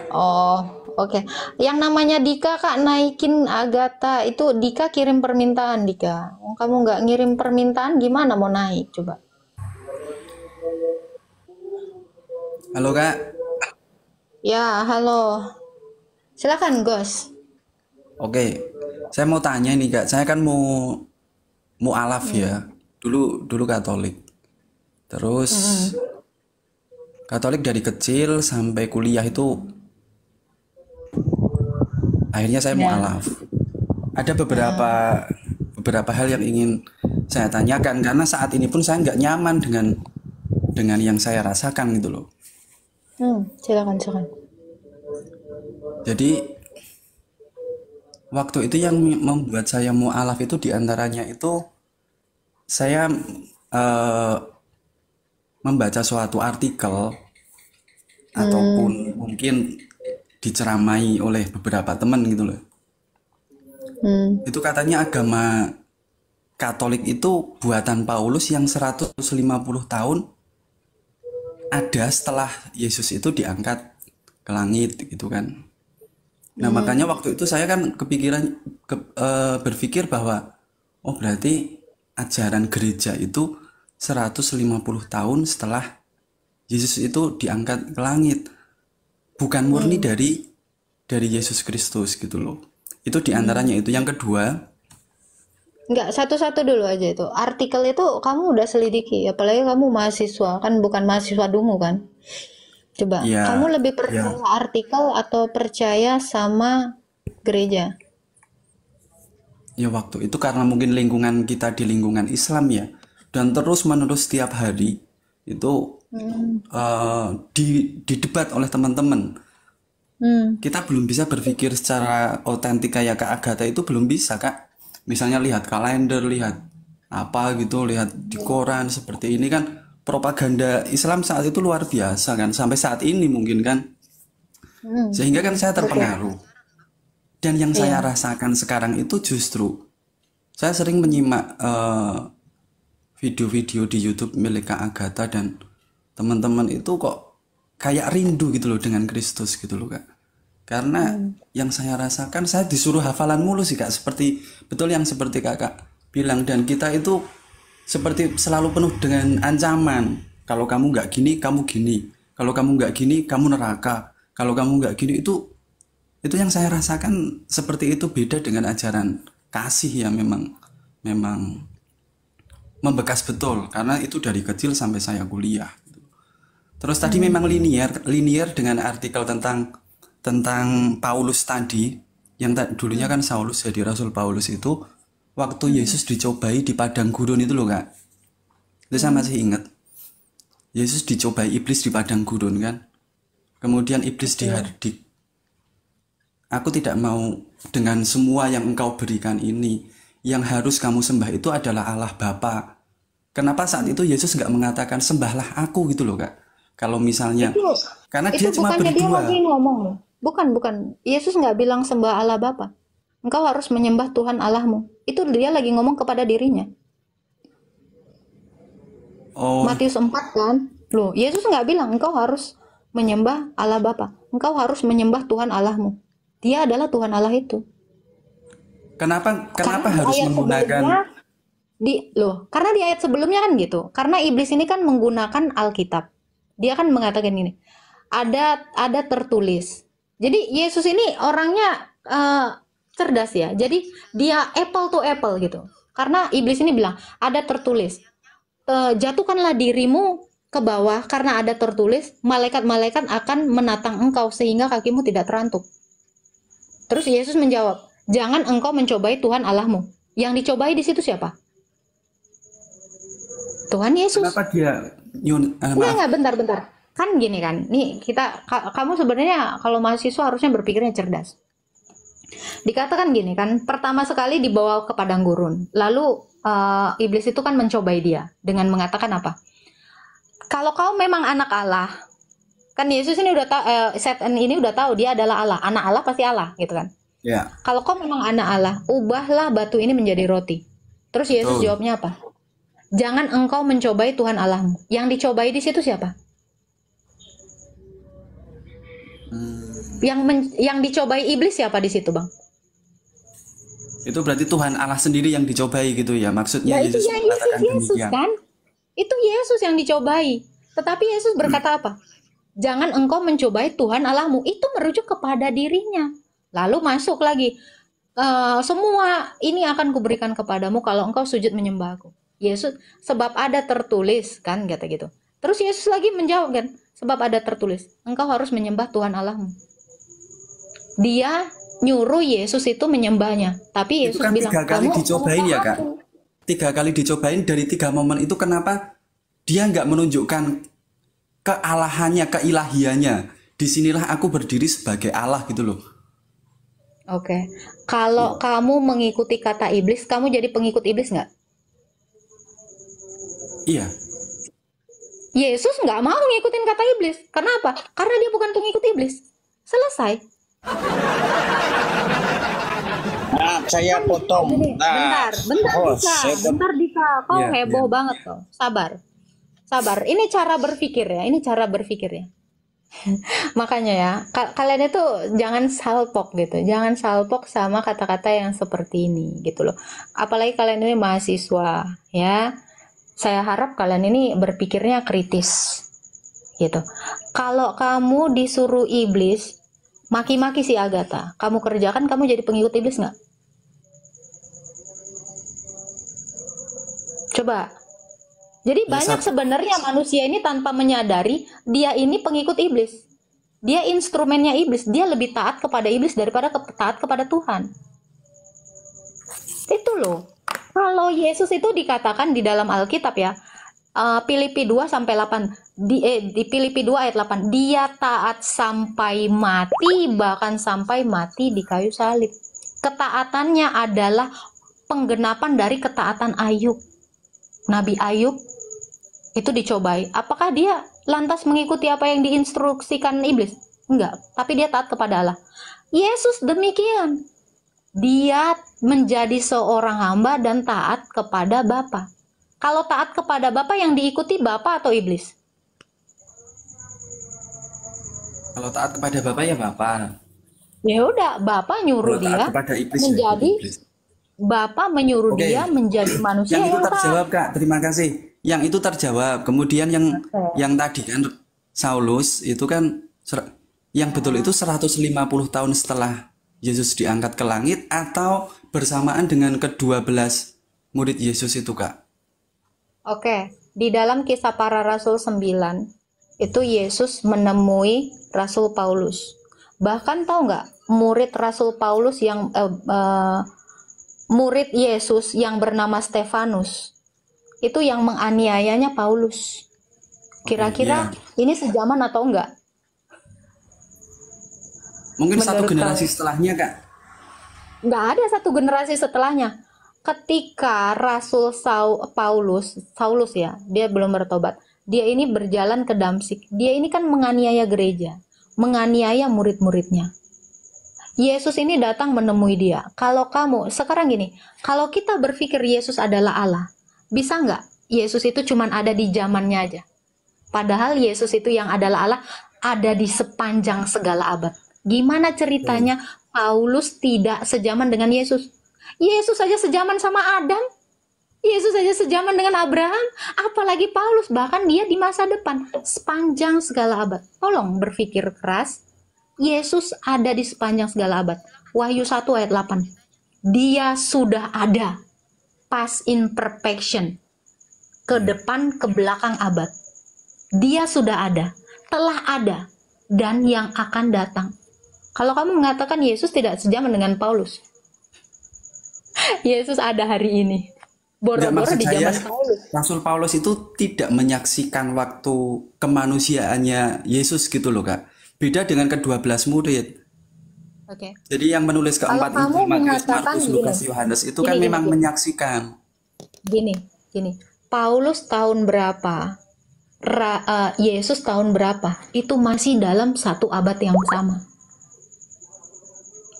C: Oh, oke. Yang namanya Dika, Kak, naikin Agatha itu Dika kirim permintaan, Dika. Kamu nggak ngirim permintaan, gimana mau naik? Coba.
P: Halo Kak.
C: Ya, halo. Silakan, Gos.
P: Oke, saya mau tanya nih Kak. Saya kan mau mualaf ya. Dulu Katolik. Terus Katolik dari kecil sampai kuliah itu akhirnya saya mualaf. Ada beberapa hal yang ingin saya tanyakan karena saat ini pun saya nggak nyaman dengan yang saya rasakan gitu loh.
C: Silakan.
P: Jadi waktu itu yang membuat saya mualaf itu diantaranya itu saya membaca suatu artikel ataupun mungkin diceramai oleh beberapa teman gitu loh. Itu katanya agama Katolik itu buatan Paulus yang 150 tahun ada setelah Yesus itu diangkat ke langit gitu kan. Nah makanya waktu itu saya kan berpikir bahwa oh berarti ajaran gereja itu 150 tahun setelah Yesus itu diangkat ke langit, bukan murni dari Yesus Kristus gitu loh. Itu diantaranya itu. Yang kedua,
C: Enggak, satu-satu dulu aja itu. Artikel itu kamu udah selidiki, apalagi kamu mahasiswa, kan bukan mahasiswa dungu kan? Coba,
P: ya,
C: kamu lebih percaya artikel atau percaya sama gereja?
P: ya waktu itu karena mungkin lingkungan kita di lingkungan Islam ya, dan terus-menerus setiap hari itu didebat oleh teman-teman. Kita belum bisa berpikir secara otentik kayak Kak Agatha itu belum bisa Kak. Misalnya lihat kalender, lihat apa gitu, lihat di koran seperti ini kan propaganda Islam saat itu luar biasa kan, sampai saat ini mungkin kan. Sehingga kan saya terpengaruh. Dan yang saya rasakan sekarang itu justru saya sering menyimak video-video di YouTube milik Kak Agatha dan teman-teman itu kok kayak rindu gitu loh dengan Kristus gitu loh Kak. Karena yang saya rasakan saya disuruh hafalan mulu sih Kak, seperti betul yang seperti Kakak bilang, dan kita itu seperti selalu penuh dengan ancaman. Kalau kamu nggak gini, kamu gini. Kalau kamu nggak gini, kamu neraka. Kalau kamu nggak gini, itu yang saya rasakan seperti itu, beda dengan ajaran kasih yang memang membekas betul karena itu dari kecil sampai saya kuliah. Terus tadi memang linear dengan artikel tentang Paulus tadi, yang dulunya kan Saulus jadi Rasul Paulus itu waktu Yesus dicobai di padang gurun itu loh Kak. Itu saya masih ingat. Yesus dicobai iblis di padang gurun kan. Kemudian iblis dihardik. Aku tidak mau dengan semua yang engkau berikan ini. yang harus kamu sembah itu adalah Allah Bapa. Kenapa saat itu Yesus nggak mengatakan sembahlah aku gitu loh Kak? Kalau misalnya, karena dia cuma
C: bukannya dia
P: berdua.
C: lagi ngomong loh. Bukan. Yesus nggak bilang sembah Allah Bapa. Engkau harus menyembah Tuhan Allahmu. Itu dia lagi ngomong kepada dirinya.
P: Oh,
C: Matius 4 kan? Loh, Yesus nggak bilang engkau harus menyembah Allah Bapa. Engkau harus menyembah Tuhan Allahmu. Dia adalah Tuhan Allah itu.
P: kenapa
C: Karena di
P: harus
C: ayat
P: menggunakan?
C: sebelumnya, karena di ayat sebelumnya kan gitu. Karena iblis ini kan menggunakan Alkitab. Dia kan mengatakan ini. Ada tertulis. Jadi Yesus ini orangnya cerdas ya. Jadi dia apple to apple gitu. Karena iblis ini bilang, ada tertulis. Jatuhkanlah dirimu ke bawah karena ada tertulis, malaikat-malaikat akan menatang engkau sehingga kakimu tidak terantuk. Terus Yesus menjawab, jangan engkau mencobai Tuhan Allahmu. Yang dicobai di situ siapa? Tuhan Yesus.
P: Kenapa dia
C: Enggak, bentar. Kan gini kan, nih kamu sebenarnya kalau mahasiswa harusnya berpikirnya cerdas. Dikatakan gini kan, pertama sekali dibawa ke padang gurun, lalu iblis itu kan mencobai dia dengan mengatakan apa? Kalau kau memang anak Allah, kan Yesus ini udah tahu, setan ini udah tahu dia adalah Allah, anak Allah pasti Allah gitu kan?
P: Ya.
C: Kalau kau memang anak Allah, ubahlah batu ini menjadi roti. Terus Yesus jawabnya apa? Jangan engkau mencobai Tuhan Allahmu. Yang dicobai di situ siapa? Yang dicobai iblis siapa di situ, Bang?
P: Itu berarti Tuhan Allah sendiri yang dicobai gitu ya, maksudnya
C: Ya itu
P: Yesus
C: ya
P: mengatakan
C: Yesus
P: demikian.
C: kan? Itu Yesus yang dicobai. Tetapi Yesus berkata apa? Jangan engkau mencobai Tuhan Allahmu. Itu merujuk kepada dirinya. Lalu masuk lagi. Semua ini akan kuberikan kepadamu kalau engkau sujud menyembah aku. Yesus, sebab ada tertulis kan, kata gitu. Terus Yesus lagi menjawab kan, sebab ada tertulis, engkau harus menyembah Tuhan Allahmu. Dia nyuruh Yesus itu menyembahnya, tapi Yesus
P: Itu kan
C: bilang,
P: 3 kali
C: kamu
P: dicobain ya Kak?
C: aku.
P: 3 kali dicobain, dari 3 momen itu kenapa dia nggak menunjukkan kealahannya, keilahiannya? Disinilah aku berdiri sebagai Allah gitu loh.
C: Oke. Kalau kamu mengikuti kata iblis, kamu jadi pengikut iblis nggak?
P: Iya.
C: Yesus nggak mau ngikutin kata iblis. Kenapa? Karena dia bukan pengikut iblis. Selesai.
O: Nah, saya potong. Nah,
C: Bentar Dika. Kau
O: Iya,
C: heboh banget kau. Sabar. Ini cara berpikir ya. Makanya ya, kalian itu jangan salpok gitu. Jangan salpok sama kata-kata yang seperti ini gitu loh. Apalagi kalian ini mahasiswa ya. Saya harap kalian ini berpikirnya kritis gitu. Kalau kamu disuruh iblis maki-maki si Agatha, kamu kerjakan, kamu jadi pengikut iblis nggak? Coba. Jadi banyak sebenarnya manusia ini tanpa menyadari dia ini pengikut iblis. Dia instrumennya iblis. Dia lebih taat kepada iblis daripada taat kepada Tuhan. Itu loh. Kalau Yesus itu dikatakan di dalam Alkitab ya, Filipi 2 sampai 8, di Filipi 2 ayat 8, dia taat sampai mati, bahkan sampai mati di kayu salib. Ketaatannya adalah penggenapan dari ketaatan Ayub. Nabi Ayub itu dicobai. Apakah dia lantas mengikuti apa yang diinstruksikan iblis? Enggak, tapi dia taat kepada Allah. Yesus demikian. Dia menjadi seorang hamba dan taat kepada Bapa. Kalau taat kepada Bapa, yang diikuti Bapa atau iblis?
P: Kalau taat kepada Bapa ya Bapa.
C: Ya udah, Bapa nyuruh
P: Kalau taat
C: dia
P: kepada iblis ya
C: menjadi
P: iblis.
C: Bapa menyuruh
P: Oke.
C: dia menjadi manusia
P: Yang itu
C: yang
P: terjawab
C: taat.
P: Kak, terima kasih. Yang itu terjawab. Kemudian yang tadi kan Saulus itu kan yang betul itu 150 tahun setelah Yesus diangkat ke langit atau bersamaan dengan ke-12 murid Yesus itu Kak?
C: Oke, di dalam Kisah Para Rasul 9 itu Yesus menemui Rasul Paulus. Bahkan tahu nggak, murid Rasul Paulus yang murid Yesus yang bernama Stefanus itu yang menganiayanya Paulus. Kira-kira ini sejaman atau enggak?
P: Mungkin satu
C: Menurut
P: generasi
C: kalian?
P: setelahnya Kak.
C: Nggak ada satu generasi setelahnya. ketika Rasul Saulus ya, dia belum bertobat. Dia ini berjalan ke Damsik. Dia ini kan menganiaya gereja, menganiaya murid-muridnya. Yesus ini datang menemui dia. Kalau kamu, sekarang gini, kalau kita berpikir Yesus adalah Allah, bisa nggak Yesus itu cuman ada di zamannya aja? Padahal Yesus itu yang adalah Allah, ada di sepanjang segala abad. Gimana ceritanya Paulus tidak sejaman dengan Yesus? Yesus saja sejaman sama Adam. Yesus saja sejaman dengan Abraham. Apalagi Paulus, bahkan dia di masa depan. Sepanjang segala abad. Tolong berpikir keras. Yesus ada di sepanjang segala abad. Wahyu 1 ayat 8. Dia sudah ada. Past imperfection. Ke depan, ke belakang abad. Dia sudah ada. Telah ada. Dan yang akan datang. Kalau kamu mengatakan Yesus tidak sejaman dengan Paulus, Yesus ada hari ini. Boro-boro di zaman Paulus.
P: Rasul Paulus itu tidak menyaksikan waktu kemanusiaannya Yesus gitu loh Kak. Beda dengan ke-12 murid.
C: Oke.
P: Jadi yang menulis keempat itu Markus, Lukas, Yohanes itu kan memang menyaksikan.
C: Gini. Paulus tahun berapa? Yesus tahun berapa? Itu masih dalam satu abad yang sama.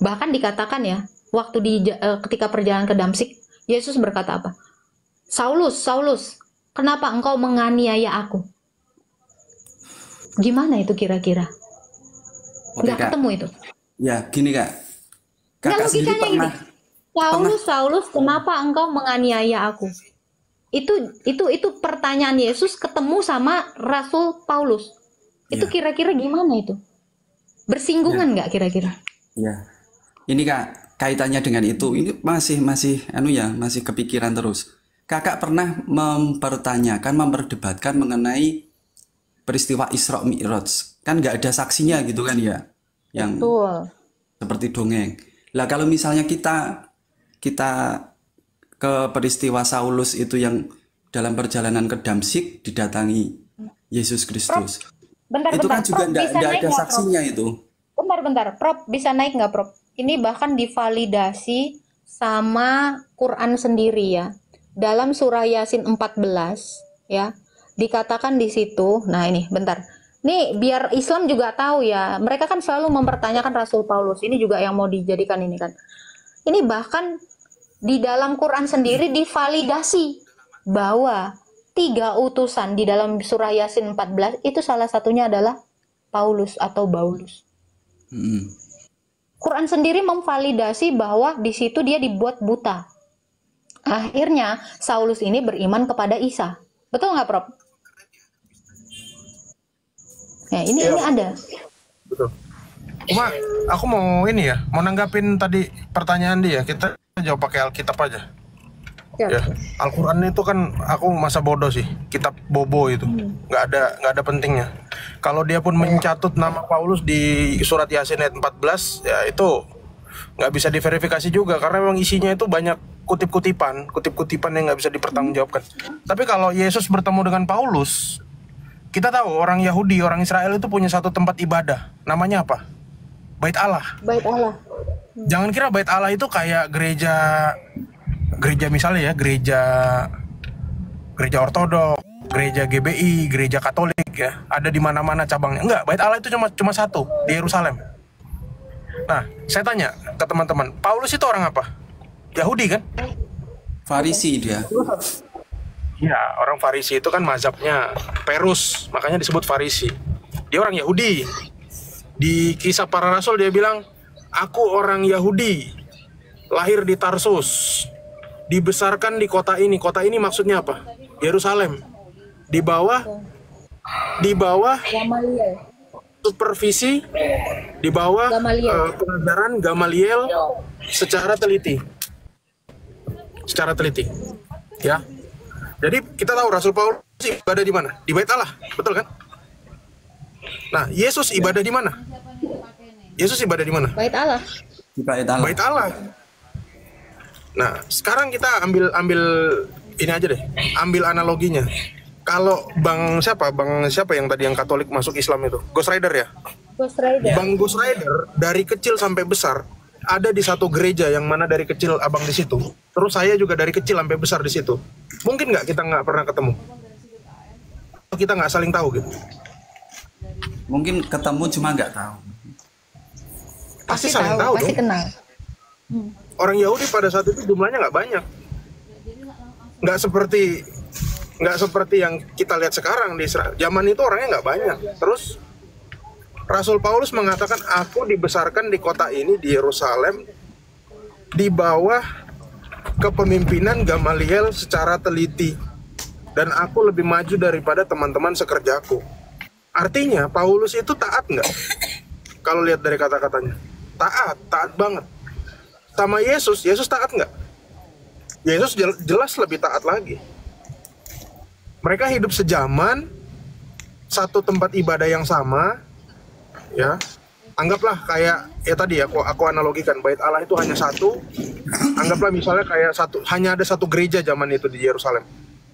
C: Bahkan dikatakan ya, waktu ketika perjalanan ke Damsik, Yesus berkata apa? Saulus, Saulus, kenapa engkau menganiaya aku? Gimana itu kira-kira? Nggak ketemu itu.
P: Ya, gini Kak. Kakak sendiri pernah.
C: Saulus, kenapa engkau menganiaya aku? Itu pertanyaan Yesus ketemu sama Rasul Paulus. Itu kira-kira gimana itu? Bersinggungan nggak kira-kira?
P: Ya. Ini Kak, kaitannya dengan itu, ini masih kepikiran terus. Kakak pernah memperdebatkan mengenai peristiwa Isra Mi'raj. Kan nggak ada saksinya gitu kan ya? Yang
C: Betul.
P: Seperti dongeng. Lah kalau misalnya kita ke peristiwa Saulus itu yang dalam perjalanan ke Damsik didatangi Yesus Kristus. Itu kan juga nggak ada saksinya itu.
C: Bentar, Prof, bisa naik nggak Prof? Ini bahkan divalidasi sama Quran sendiri ya. Dalam surah Yasin 14 ya, dikatakan di situ. Nah ini, bentar. Nih biar Islam juga tahu ya. Mereka kan selalu mempertanyakan Rasul Paulus. Ini juga yang mau dijadikan ini kan. Ini bahkan di dalam Quran sendiri divalidasi bahwa 3 utusan di dalam surah Yasin 14 itu salah satunya adalah Paulus atau Baulus. Quran sendiri memvalidasi bahwa di situ dia dibuat buta. Akhirnya Saulus ini beriman kepada Isa. Betul nggak, Prof? Ya, ini ada.
Q: Betul. Cuma aku mau nanggapin tadi pertanyaan dia. Kita jawab pakai Alkitab aja. Ya, Al-Quran itu kan aku masa bodoh sih, kitab bobo itu, nggak ada pentingnya. Kalau dia pun mencatut nama Paulus di surat Yasin ayat 14, ya itu nggak bisa diverifikasi juga karena memang isinya itu banyak kutip-kutipan yang nggak bisa dipertanggungjawabkan. Tapi kalau Yesus bertemu dengan Paulus, kita tahu orang Yahudi, orang Israel itu punya satu tempat ibadah, namanya apa? Bait Allah.
C: Bait Allah.
Q: Jangan kira Bait Allah itu kayak gereja misalnya ya, gereja Ortodok, gereja GBI, gereja Katolik ya, ada di mana-mana cabangnya. Enggak, Bait Allah itu cuma satu di Yerusalem. Nah, saya tanya ke teman-teman, Paulus itu orang apa? Yahudi kan?
P: Farisi dia.
Q: Ya, orang Farisi itu kan mazhabnya Perus, makanya disebut Farisi. Dia orang Yahudi. Di Kisah Para Rasul dia bilang, aku orang Yahudi, lahir di Tarsus, dibesarkan di kota ini. Kota ini maksudnya apa? Yerusalem. Di bawah supervisi, di bawah pengajaran Gamaliel secara teliti. Ya. Jadi kita tahu Rasul Paulus ibadah di mana? Di Bait Allah, betul kan? Nah, Yesus ibadah di mana? Yesus ibadah di mana?
C: Bait Allah.
P: Di Bait Allah.
Q: Bait Allah. Nah, sekarang kita ambil ini aja deh. Ambil analoginya. Kalau Bang siapa yang tadi yang Katolik masuk Islam itu? Ghost Rider ya?
C: Ghost Rider.
Q: Bang Ghost Rider dari kecil sampai besar ada di satu gereja yang mana dari kecil abang di situ, terus saya juga dari kecil sampai besar di situ, mungkin nggak kita nggak pernah ketemu? Kita nggak saling tahu gitu?
P: Mungkin ketemu cuma nggak tahu.
Q: Pasti saling tahu
C: pasti
Q: dong.
C: kenal.
Q: Orang Yahudi pada saat itu jumlahnya nggak banyak, nggak seperti yang kita lihat sekarang di Israel. Zaman itu orangnya nggak banyak. Terus Rasul Paulus mengatakan, aku dibesarkan di kota ini, di Yerusalem, di bawah kepemimpinan Gamaliel secara teliti, dan aku lebih maju daripada teman-teman sekerjaku. Artinya Paulus itu taat nggak? Kalau lihat dari kata-katanya, taat banget. Sama Yesus taat nggak? Yesus jelas lebih taat lagi. Mereka hidup sejaman, satu tempat ibadah yang sama, ya. Anggaplah kayak ya tadi aku analogikan, bait Allah itu hanya satu. Anggaplah misalnya kayak hanya ada satu gereja zaman itu di Yerusalem.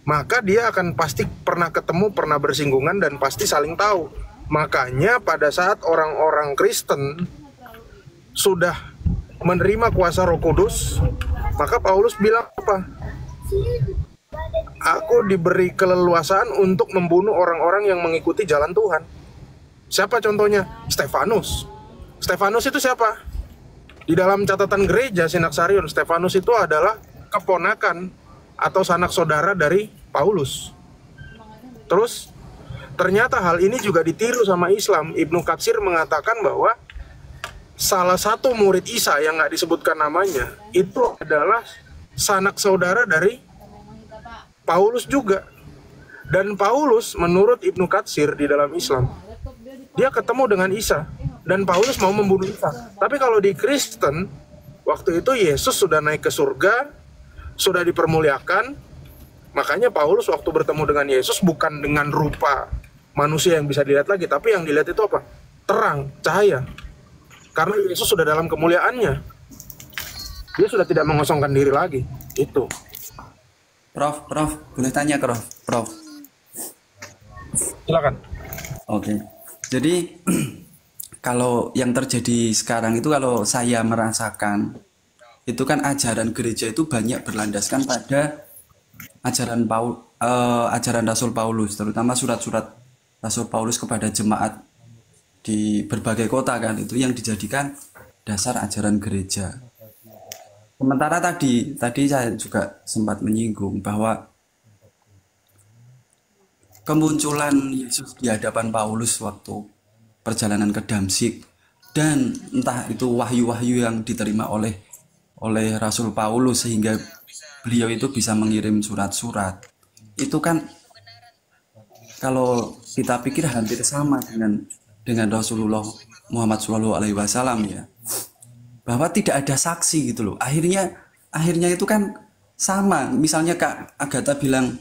Q: Maka dia akan pasti pernah ketemu, pernah bersinggungan, dan pasti saling tahu. Makanya pada saat orang-orang Kristen sudah menerima kuasa Roh Kudus, maka Paulus bilang apa? Aku diberi keleluasaan untuk membunuh orang-orang yang mengikuti jalan Tuhan. Siapa contohnya? Stefanus. Stefanus itu siapa? Di dalam catatan gereja Sinaksarion, Stefanus itu adalah keponakan atau sanak saudara dari Paulus. Terus ternyata hal ini juga ditiru sama Islam. Ibnu Katsir mengatakan bahwa salah satu murid Isa yang nggak disebutkan namanya itu adalah sanak saudara dari Paulus juga. Dan Paulus menurut Ibnu Katsir di dalam Islam, dia ketemu dengan Isa dan Paulus mau membunuh Isa. Tapi kalau di Kristen, waktu itu Yesus sudah naik ke surga, sudah dipermuliakan. Makanya Paulus waktu bertemu dengan Yesus bukan dengan rupa manusia yang bisa dilihat lagi, tapi yang dilihat itu apa? Terang, cahaya. Karena Yesus sudah dalam kemuliaannya. Dia sudah tidak mengosongkan diri lagi. Itu.
P: Prof, boleh tanya Prof?
Q: Silakan.
P: Oke. Jadi kalau yang terjadi sekarang itu, kalau saya merasakan itu kan ajaran gereja itu banyak berlandaskan pada ajaran Rasul Paulus, terutama surat-surat Rasul Paulus kepada jemaat di berbagai kota kan, itu yang dijadikan dasar ajaran gereja. Sementara tadi saya juga sempat menyinggung bahwa kemunculan Yesus di hadapan Paulus waktu perjalanan ke Damsyik, dan entah itu wahyu-wahyu yang diterima oleh Rasul Paulus sehingga beliau itu bisa mengirim surat-surat, itu kan kalau kita pikir hampir sama dengan Rasulullah Muhammad SAW ya, bahwa tidak ada saksi gitu loh. Akhirnya itu kan sama. Misalnya Kak Agatha bilang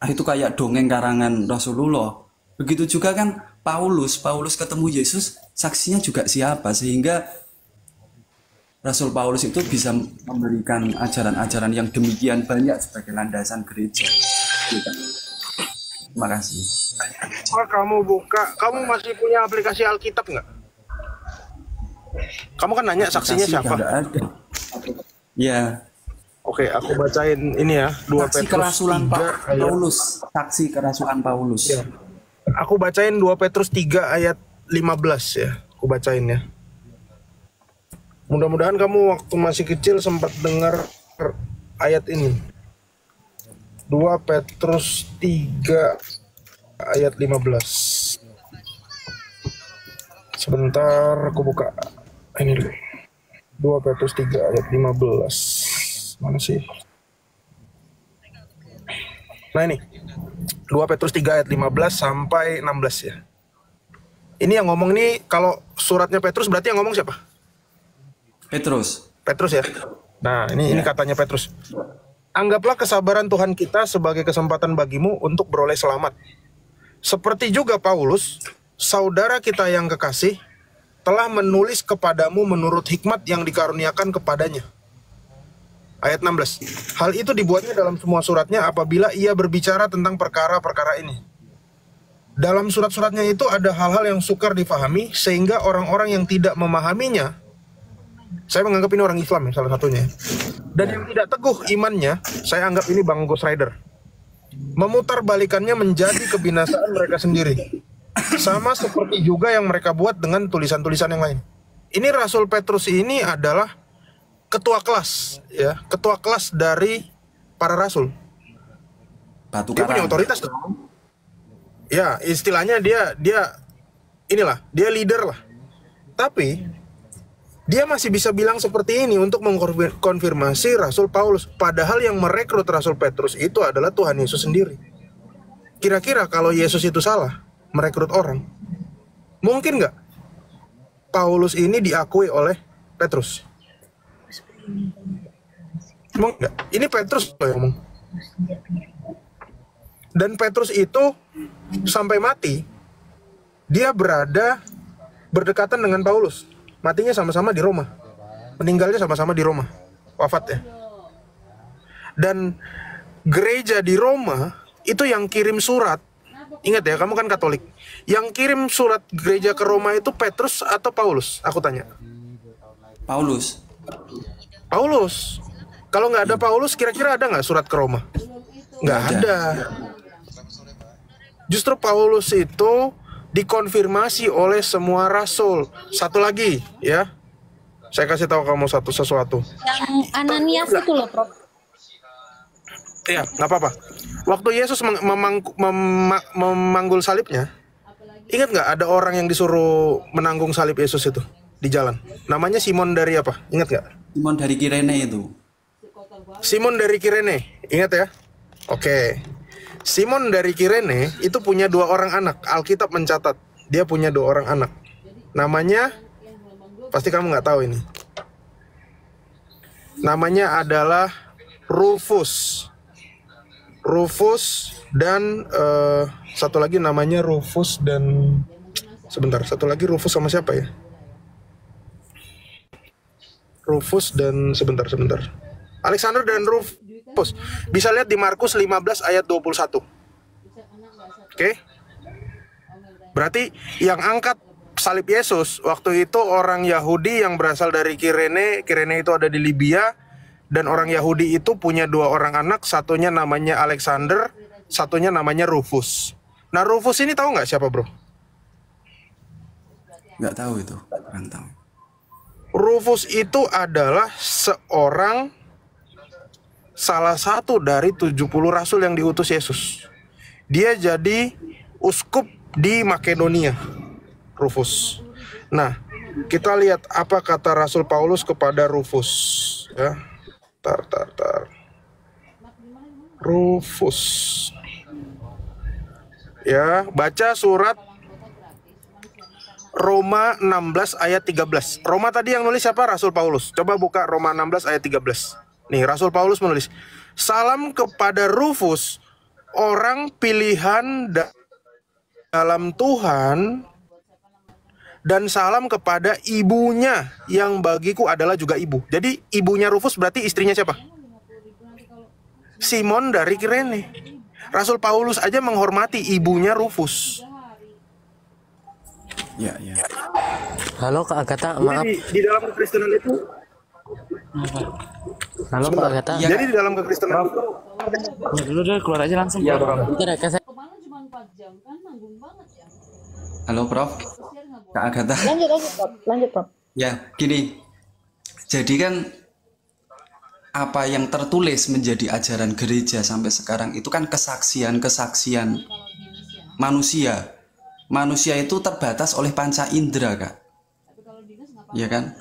P: itu kayak dongeng karangan Rasulullah. Begitu juga kan Paulus ketemu Yesus, saksinya juga siapa, sehingga Rasul Paulus itu bisa memberikan ajaran-ajaran yang demikian banyak sebagai landasan gereja. Terima kasih.
Q: Kamu masih punya aplikasi Alkitab nggak? Kamu kan nanya saksinya siapa?
P: Ada. Ya.
Q: Oke, aku bacain ini ya, 2
P: Saksi
Q: Petrus
P: kerasulan
Q: 3
P: Paulus. Saksi kerasulan Paulus.
Q: Ya. Aku bacain 2 Petrus 3 ayat 15 ya. Aku bacain ya. Mudah-mudahan kamu waktu masih kecil sempat dengar ayat ini. 2 Petrus 3 ayat 15. Sebentar aku buka ini dulu. 2 Petrus 3 ayat 15. Mana sih? Nah ini. 2 Petrus 3 ayat 15 sampai 16 ya. Ini yang ngomong ini, kalau suratnya Petrus berarti yang ngomong siapa? Petrus ya. Nah, ini katanya Petrus. Anggaplah kesabaran Tuhan kita sebagai kesempatan bagimu untuk beroleh selamat. Seperti juga Paulus, saudara kita yang kekasih, telah menulis kepadamu menurut hikmat yang dikaruniakan kepadanya. Ayat 16. Hal itu dibuatnya dalam semua suratnya apabila ia berbicara tentang perkara-perkara ini. Dalam surat-suratnya itu ada hal-hal yang sukar difahami, sehingga orang-orang yang tidak memahaminya Saya menganggap ini orang Islam ya, salah satunya. Dan yang tidak teguh imannya, saya anggap ini Bang Ghost Rider. Memutarbalikannya menjadi kebinasaan mereka sendiri. Sama seperti juga yang mereka buat dengan tulisan-tulisan yang lain. Ini Rasul Petrus ini adalah ketua kelas, ya, ketua kelas dari para rasul.
P: Batu
Q: Dia punya
P: karang.
Q: otoritas dong. Ya, istilahnya dia inilah, dia leader lah. Tapi dia masih bisa bilang seperti ini untuk mengkonfirmasi Rasul Paulus. Padahal yang merekrut Rasul Petrus itu adalah Tuhan Yesus sendiri. Kira-kira kalau Yesus itu salah merekrut orang, mungkin nggak Paulus ini diakui oleh Petrus? Emang nggak? Ini Petrus loh yang ngomong. Dan Petrus itu sampai mati, dia berada berdekatan dengan Paulus. Matinya sama-sama di Roma. Meninggalnya sama-sama di Roma. Wafatnya. Dan gereja di Roma itu yang kirim surat. Ingat ya, kamu kan Katolik. Yang kirim surat gereja ke Roma itu Petrus atau Paulus? Aku tanya.
P: Paulus.
Q: Paulus. Kalau nggak ada Paulus, kira-kira ada nggak surat ke Roma? Nggak ada. Justru Paulus itu dikonfirmasi oleh semua rasul. Satu lagi, ya. Saya kasih tahu kamu sesuatu.
C: Yang Ananias itu loh, Prof.
Q: Iya, nggak apa-apa. Waktu Yesus memanggul salibnya, ingat nggak ada orang yang disuruh menanggung salib Yesus itu di jalan? Namanya Simon dari apa? Ingat nggak?
P: Simon dari Kirene itu.
Q: Simon dari Kirene, ingat ya? Oke. Simon dari Kirene itu punya 2 orang anak. Alkitab mencatat dia punya 2 orang anak. Namanya, pasti kamu nggak tahu ini. Namanya adalah Rufus. Rufus dan satu lagi namanya Rufus dan sebentar. Satu lagi Rufus sama siapa ya? Rufus dan sebentar. Alexander dan Rufus. Bisa lihat di Markus 15 ayat 21. Oke? Berarti yang angkat salib Yesus waktu itu orang Yahudi yang berasal dari Kirene. Kirene itu ada di Libya. Dan orang Yahudi itu punya 2 orang anak. Satunya namanya Alexander, satunya namanya Rufus. Nah, Rufus ini tahu nggak siapa, bro?
P: Nggak tahu itu. Kurang tahu.
Q: Rufus itu adalah salah satu dari 70 rasul yang diutus Yesus. Dia jadi uskup di Makedonia, Rufus. Nah, kita lihat apa kata Rasul Paulus kepada Rufus. Ya, tar. Rufus. Ya, baca surat Roma 16 ayat 13. Roma tadi yang nulis siapa? Rasul Paulus. Coba buka Roma 16 ayat 13. Nih, Rasul Paulus menulis, salam kepada Rufus, orang pilihan dalam Tuhan, dan salam kepada ibunya yang bagiku adalah juga ibu. Jadi ibunya Rufus berarti istrinya siapa? Simon dari Kirene. Rasul Paulus aja menghormati ibunya Rufus.
P: Ya.
N: Halo Kak Agatha, maaf.
Q: Jadi di dalam kekristenan itu
N: Halo Kak Agatha.
Q: Jadi di dalam kekristenan itu
N: dulu deh, keluar aja langsung.
P: Iya, Bro.
N: Bentar ya, Kak.
P: Halo, Prof. Kak Agatha.
C: Lanjut, Prof.
P: Ya, gini. Jadi kan apa yang tertulis menjadi ajaran gereja sampai sekarang itu kan kesaksian manusia. Manusia itu terbatas oleh panca indera, Kak. Ya kan?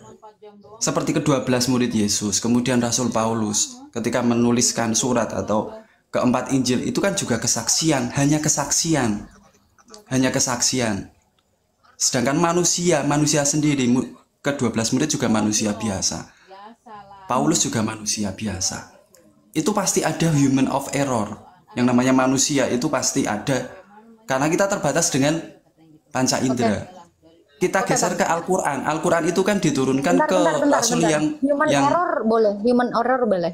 P: Seperti ke-12 murid Yesus, kemudian Rasul Paulus ketika menuliskan surat atau ke-4 Injil itu kan juga kesaksian, hanya kesaksian. Sedangkan manusia sendiri, ke-12 murid juga manusia biasa. Paulus juga manusia biasa. Itu pasti ada human of error. Yang namanya manusia itu pasti ada. Karena kita terbatas dengan panca indera. Kita geser ke Al-Quran. Al-Quran itu kan diturunkan ke rasul yang
C: Human error boleh.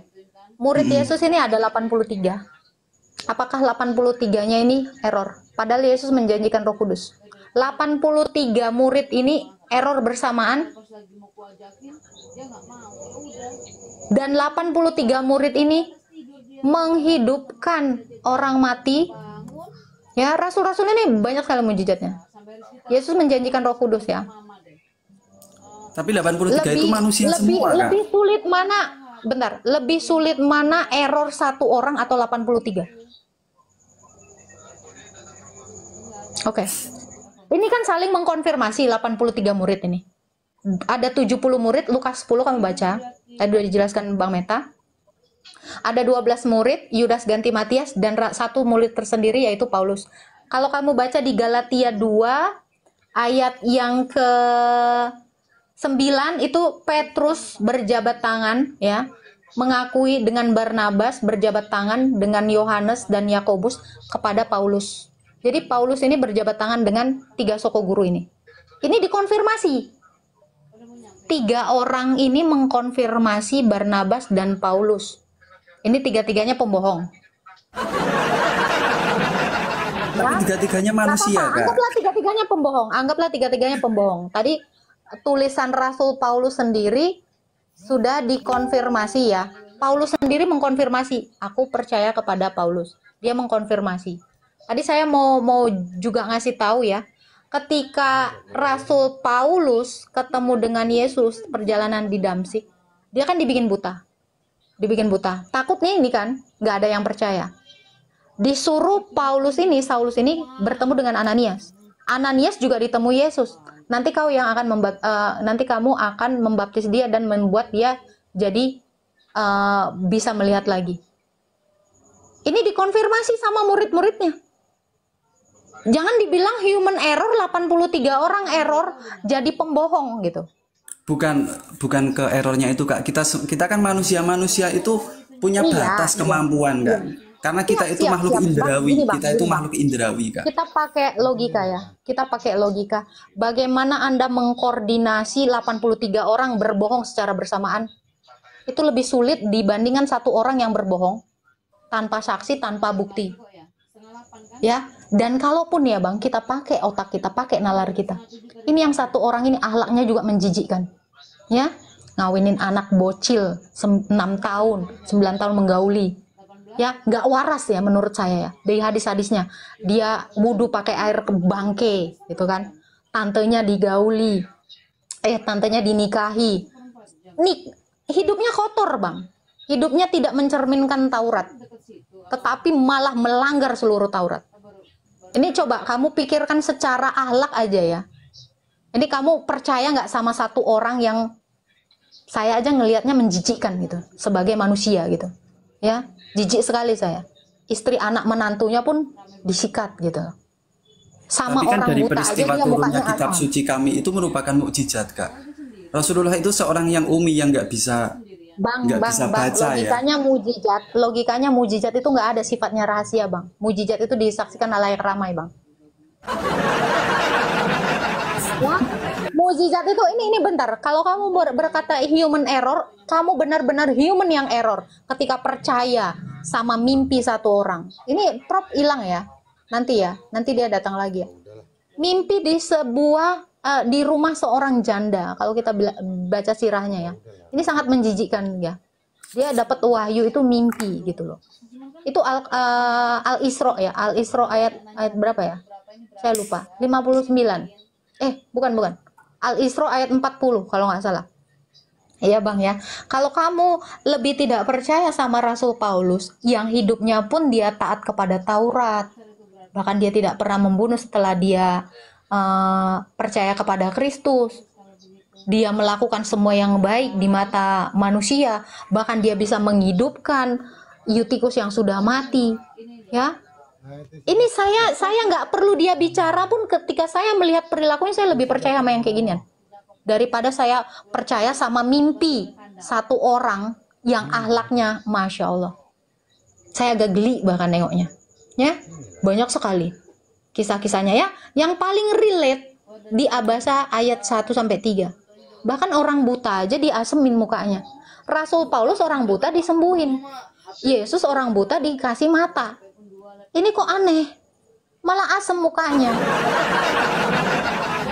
C: Murid Yesus ini ada 83. Apakah 83-nya ini error? Padahal Yesus menjanjikan Roh Kudus. 83 murid ini error bersamaan. Dan 83 murid ini menghidupkan orang mati. Ya, rasul-rasul ini banyak sekali mujizatnya. Yesus menjanjikan Roh Kudus ya.
P: Tapi 83 itu manusia semua, Kak.
C: Lebih sulit mana? Bentar, lebih sulit mana error satu orang atau 83? Oke. Ini kan saling mengkonfirmasi 83 murid ini. Ada 70 murid, Lukas 10 kami baca. Tadi sudah dijelaskan Bang Meta. Ada 12 murid, Yudas ganti Matias, dan satu murid tersendiri yaitu Paulus. Kalau kamu baca di Galatia 2, ayat yang ke-9 itu Petrus berjabat tangan ya, mengakui dengan Barnabas berjabat tangan dengan Yohanes dan Yakobus kepada Paulus. Jadi Paulus ini berjabat tangan dengan 3 soko guru ini. Ini dikonfirmasi. 3 orang ini mengkonfirmasi Barnabas dan Paulus. Ini 3-3-nya pembohong.
P: Tapi 3-3-nya manusia, Kak.
C: Anggaplah 3-3-nya pembohong. Anggaplah 3-3-nya pembohong. Tadi tulisan Rasul Paulus sendiri sudah dikonfirmasi ya. Paulus sendiri mengkonfirmasi. Aku percaya kepada Paulus. Dia mengkonfirmasi. Tadi saya mau juga ngasih tahu ya. Ketika Rasul Paulus ketemu dengan Yesus perjalanan di Damsik, dia kan dibikin buta. Dibikin buta. Takutnya ini kan nggak ada yang percaya. Disuruh Saulus ini bertemu dengan Ananias. Ananias juga ditemui Yesus. Nanti kamu akan membaptis dia dan membuat dia jadi bisa melihat lagi. Ini dikonfirmasi sama murid-muridnya. Jangan dibilang human error, 83 orang error jadi pembohong gitu.
P: Bukan ke errornya itu, Kak. Kita kan manusia itu punya batas kemampuan, Kak. Karena kita itu makhluk indrawi. Kita itu makhluk indrawi, Kak.
C: Kita pakai logika ya. Kita pakai logika. Bagaimana Anda mengkoordinasi 83 orang berbohong secara bersamaan? Itu lebih sulit dibandingkan satu orang yang berbohong tanpa saksi, tanpa bukti. Ya, dan kalaupun ya Bang, kita pakai otak kita, pakai nalar kita. Ini yang satu orang ini akhlaknya juga menjijikkan. Ya, ngawinin anak bocil 6 tahun, 9 tahun menggauli. Ya, nggak waras ya menurut saya ya. Dari hadis-hadisnya, dia wudhu pakai air bangke, gitu kan. Tantenya digauli, tantenya dinikahi. Hidupnya kotor Bang. Hidupnya tidak mencerminkan Taurat, tetapi malah melanggar seluruh Taurat. Ini coba kamu pikirkan secara akhlak aja ya. Ini kamu percaya nggak sama satu orang yang saya aja ngelihatnya menjijikkan gitu, sebagai manusia gitu. Ya, jijik sekali saya. Istri anak menantunya pun disikat gitu. Sama
P: tapi kan
C: orang
P: dari
C: buta
P: peristiwa
C: aja dia
P: turunnya
C: mukanya
P: kitab
C: asal.
P: suci kami itu merupakan mukjizat, Kak. Rasulullah itu seorang yang umi yang nggak bisa baca
C: logikanya
P: ya.
C: Logikanya mujizat itu nggak ada sifatnya rahasia Bang. Mujizat itu disaksikan halayak ramai Bang. Ya, mujizat itu ini bentar. Kalau kamu berkata human error, kamu benar-benar human yang error ketika percaya sama mimpi satu orang. Ini prop hilang ya. Nanti dia datang lagi ya. Mimpi di di rumah seorang janda. Kalau kita baca sirahnya ya. Ini sangat menjijikkan ya. Dia dapat wahyu itu mimpi gitu loh. Itu Al-Isra ya. Al-Isra ayat berapa ya? Saya lupa. 59. Bukan. Al-Isra ayat 40 kalau nggak salah. Iya Bang ya. Kalau kamu lebih tidak percaya sama Rasul Paulus yang hidupnya pun dia taat kepada Taurat. Bahkan dia tidak pernah membunuh setelah dia percaya kepada Kristus. Dia melakukan semua yang baik di mata manusia, bahkan dia bisa menghidupkan Eutikus yang sudah mati, ya. Ini saya nggak perlu dia bicara pun ketika saya melihat perilakunya saya lebih percaya sama yang kayak ginian daripada saya percaya sama mimpi satu orang yang akhlaknya Masya Allah. Saya agak geli bahkan nengoknya, ya. Banyak sekali kisah-kisahnya ya. Yang paling relate di Abasa ayat 1-3. Bahkan orang buta aja diasemin mukanya. Rasul Paulus orang buta disembuhin. Yesus orang buta dikasih mata. Ini kok aneh? Malah asem mukanya.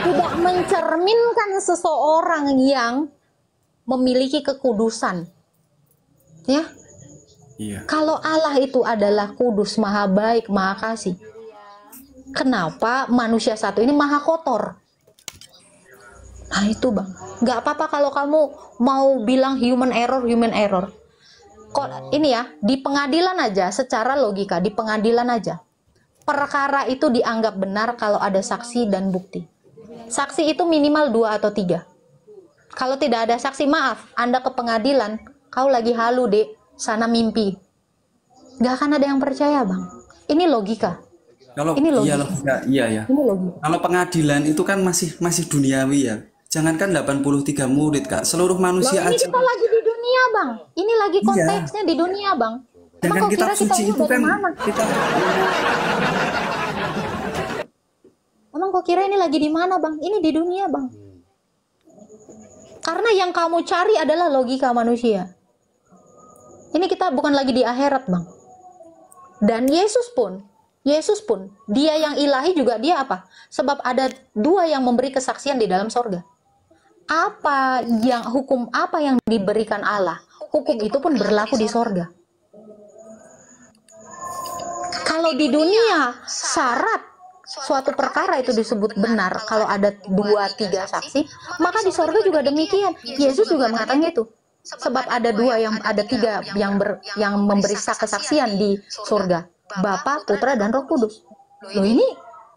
C: tidak mencerminkan seseorang yang memiliki kekudusan. Ya.
P: Iya.
C: Kalau Allah itu adalah kudus, maha baik, maha kasih. Kenapa manusia satu ini maha kotor? Nah itu bang, nggak apa-apa kalau kamu mau bilang human error. Kok ini ya, di pengadilan aja, secara logika, di pengadilan aja. Perkara itu dianggap benar kalau ada saksi dan bukti. Saksi itu minimal 2 atau 3. Kalau tidak ada saksi, maaf, Anda ke pengadilan, kau lagi halu dek, sana mimpi. Nggak akan ada yang percaya bang. Ini logika.
P: Kalau
C: ini logika.
P: Iya ya.
C: Ini logika.
P: Kalau pengadilan itu kan masih duniawi ya. Jangankan 83 murid kak, seluruh manusia
C: Loh, ini
P: aja.
C: kita lagi di dunia bang. Ini lagi konteksnya di dunia bang. Emang kau
P: kitab
C: kira kita
P: suci
C: ini
P: itu
C: dari
P: kan
C: mana? Emang kau kira ini lagi di mana bang? Ini di dunia bang. Karena yang kamu cari adalah logika manusia. Ini kita bukan lagi di akhirat bang. Dan Yesus pun dia yang ilahi juga dia apa? Sebab ada 2 yang memberi kesaksian di dalam sorga. Hukum apa yang diberikan Allah, hukum itu pun berlaku di sorga. Kalau di dunia syarat suatu perkara itu disebut benar kalau ada 2-3 saksi, maka di sorga juga demikian. Yesus juga mengatakan itu. Sebab ada 3 yang memberi kesaksian di sorga, Bapa, Putra, dan Roh Kudus. Loh ini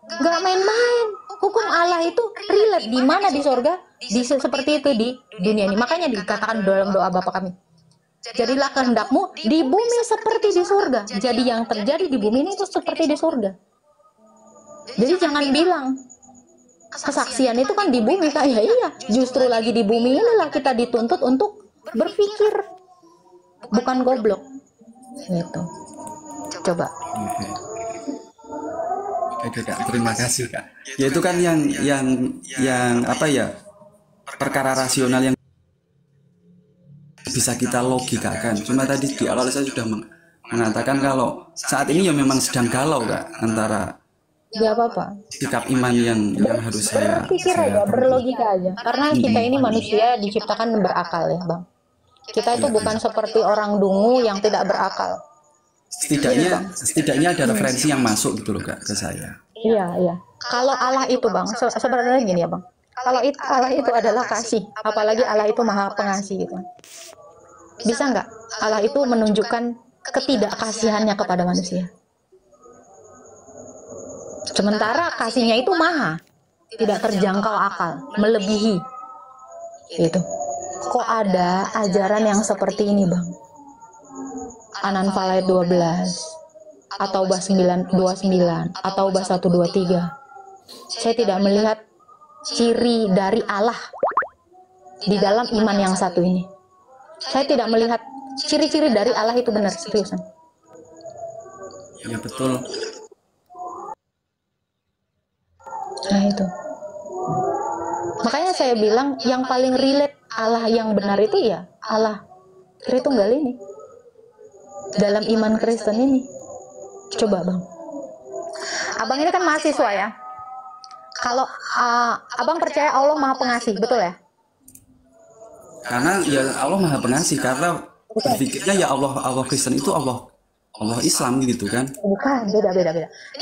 C: nggak main-main. Hukum Allah itu relate di mana di sorga, seperti itu di dunia ini. Makanya dikatakan dalam doa Bapa kami, jadilah kehendakmu di bumi seperti di sorga. Jadi yang terjadi di bumi ini itu seperti di sorga. Jadi jangan bilang kesaksian itu kan di bumi, kayak iya. Justru lagi di bumi inilah kita dituntut untuk berpikir, bukan goblok. Gitu. Coba.
P: Oke kak, terima kasih kak. Ya itu kan yang apa ya, perkara rasional yang bisa kita logikakan. Cuma tadi di awal saya sudah mengatakan kalau saat ini ya memang sedang galau kak antara
C: Gak apa-apa.
P: sikap iman yang harus saya
C: Berpikir aja, berlogika aja. Karena kita ini manusia diciptakan berakal ya bang. Kita itu bukan seperti orang dungu yang tidak berakal.
P: setidaknya ada referensi yang masuk gitu loh kak ke saya.
C: Iya. Kalau Allah itu bang, sebenarnya gini ya bang. Kalau Allah itu adalah kasih, apalagi Allah itu maha pengasih gitu. Bisa nggak Allah itu menunjukkan ketidakkasihannya kepada manusia? Sementara kasihnya itu maha, tidak terjangkau akal, melebihi. Gitu. Kok ada ajaran yang seperti ini bang? An-Anfal ayat 12 atau Taubah 29 atau Taubah 123. Saya tidak melihat ciri dari Allah di dalam iman yang satu ini. Saya tidak melihat ciri-ciri dari Allah itu benar, seriusan.
P: Ya betul.
C: Nah itu. Makanya saya bilang yang paling relate Allah yang benar itu ya Allah Tritunggal ini. Dalam iman Kristen ini. Coba bang. Abang ini kan mahasiswa ya. Kalau abang percaya Allah maha pengasih, betul ya?
P: Karena ya Allah maha pengasih, karena berpikirnya ya Allah Kristen itu Allah Islam gitu kan?
C: Bukan, beda.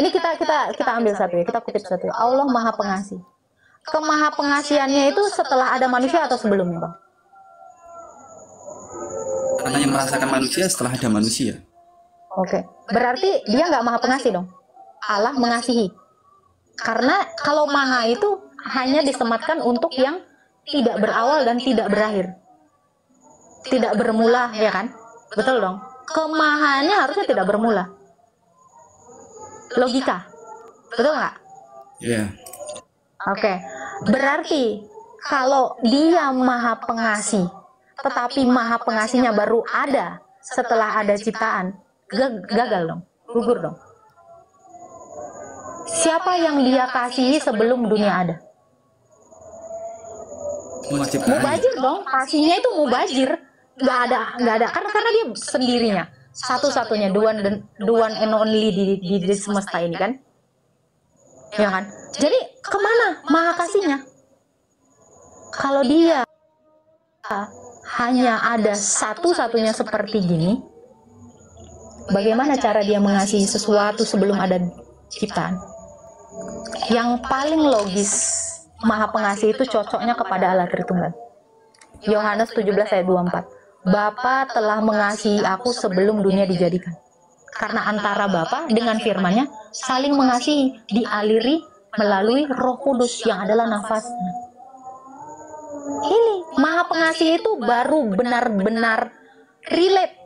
C: Ini kita ambil satu ya, kita kutip satu ya. Allah maha pengasih. Kemaha pengasihannya itu setelah ada manusia atau sebelumnya bang?
P: Karena yang merasakan manusia setelah ada manusia.
C: Oke, berarti dia nggak maha pengasih dong? Allah mengasihi. Karena kalau maha itu hanya disematkan untuk yang tidak berawal dan tidak berakhir. Tidak bermula, ya kan? Betul dong? Kemahaannya harusnya tidak bermula. Logika. Betul nggak?
P: Iya.
C: Oke. Berarti kalau dia maha pengasih, tetapi maha pengasihnya baru ada setelah ada ciptaan, gagal dong, gugur dong. Siapa yang dia kasihi sebelum dunia ada? Mubazir dong, kasihnya itu mubazir. Nggak ada. Karena dia sendirinya, satu-satunya, the one and only di semesta ini kan, ya kan? Jadi Kemana maha kasihnya? Kalau dia hanya ada satu-satunya seperti gini, bagaimana cara dia mengasihi sesuatu sebelum ada ciptaan? Yang paling logis, maha pengasih itu cocoknya kepada Allah Tritunggal. Yohanes 17 ayat 24. Bapa telah mengasihi aku sebelum dunia dijadikan. Karena antara Bapa dengan firman-Nya saling mengasihi, dialiri melalui Roh Kudus yang adalah nafasnya. Ini maha pengasih itu baru benar-benar relate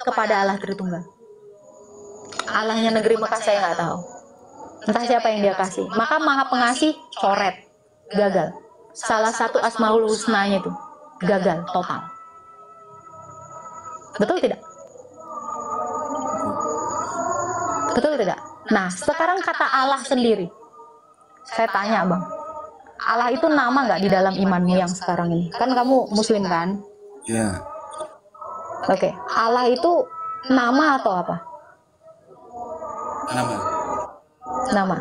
C: kepada Allah Tritunggal. Allahnya negeri Mekah saya nggak tahu. Entah siapa yang dia kasih. Maka maha pengasih coret, gagal. Salah satu Asmaul Husnanya itu gagal total. Betul tidak? Betul tidak? Nah, sekarang kata Allah sendiri. Saya tanya, Bang. Allah itu nama nggak di dalam imanmu yang sekarang ini? Kan kamu Muslim kan?
P: Ya.
C: Oke. Allah itu nama atau apa?
P: Nama.
C: Nama.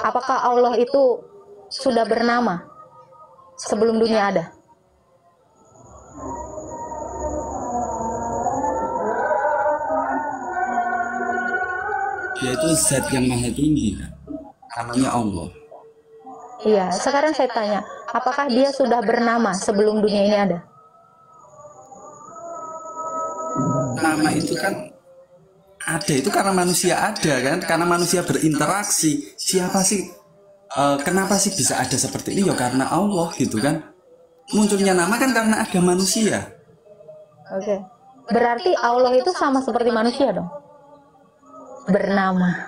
C: Apakah Allah itu sudah bernama sebelum dunia ada?
P: Dia itu zat yang maha tinggi, namanya Allah.
C: Iya, sekarang saya tanya, apakah dia sudah bernama sebelum dunia ini ada?
P: Nama itu kan ada, itu karena manusia ada kan, karena manusia berinteraksi. Siapa sih, kenapa sih bisa ada seperti ini? Ya karena Allah gitu kan. Munculnya nama kan karena ada manusia.
C: Oke, berarti Allah itu sama seperti manusia dong? Bernama.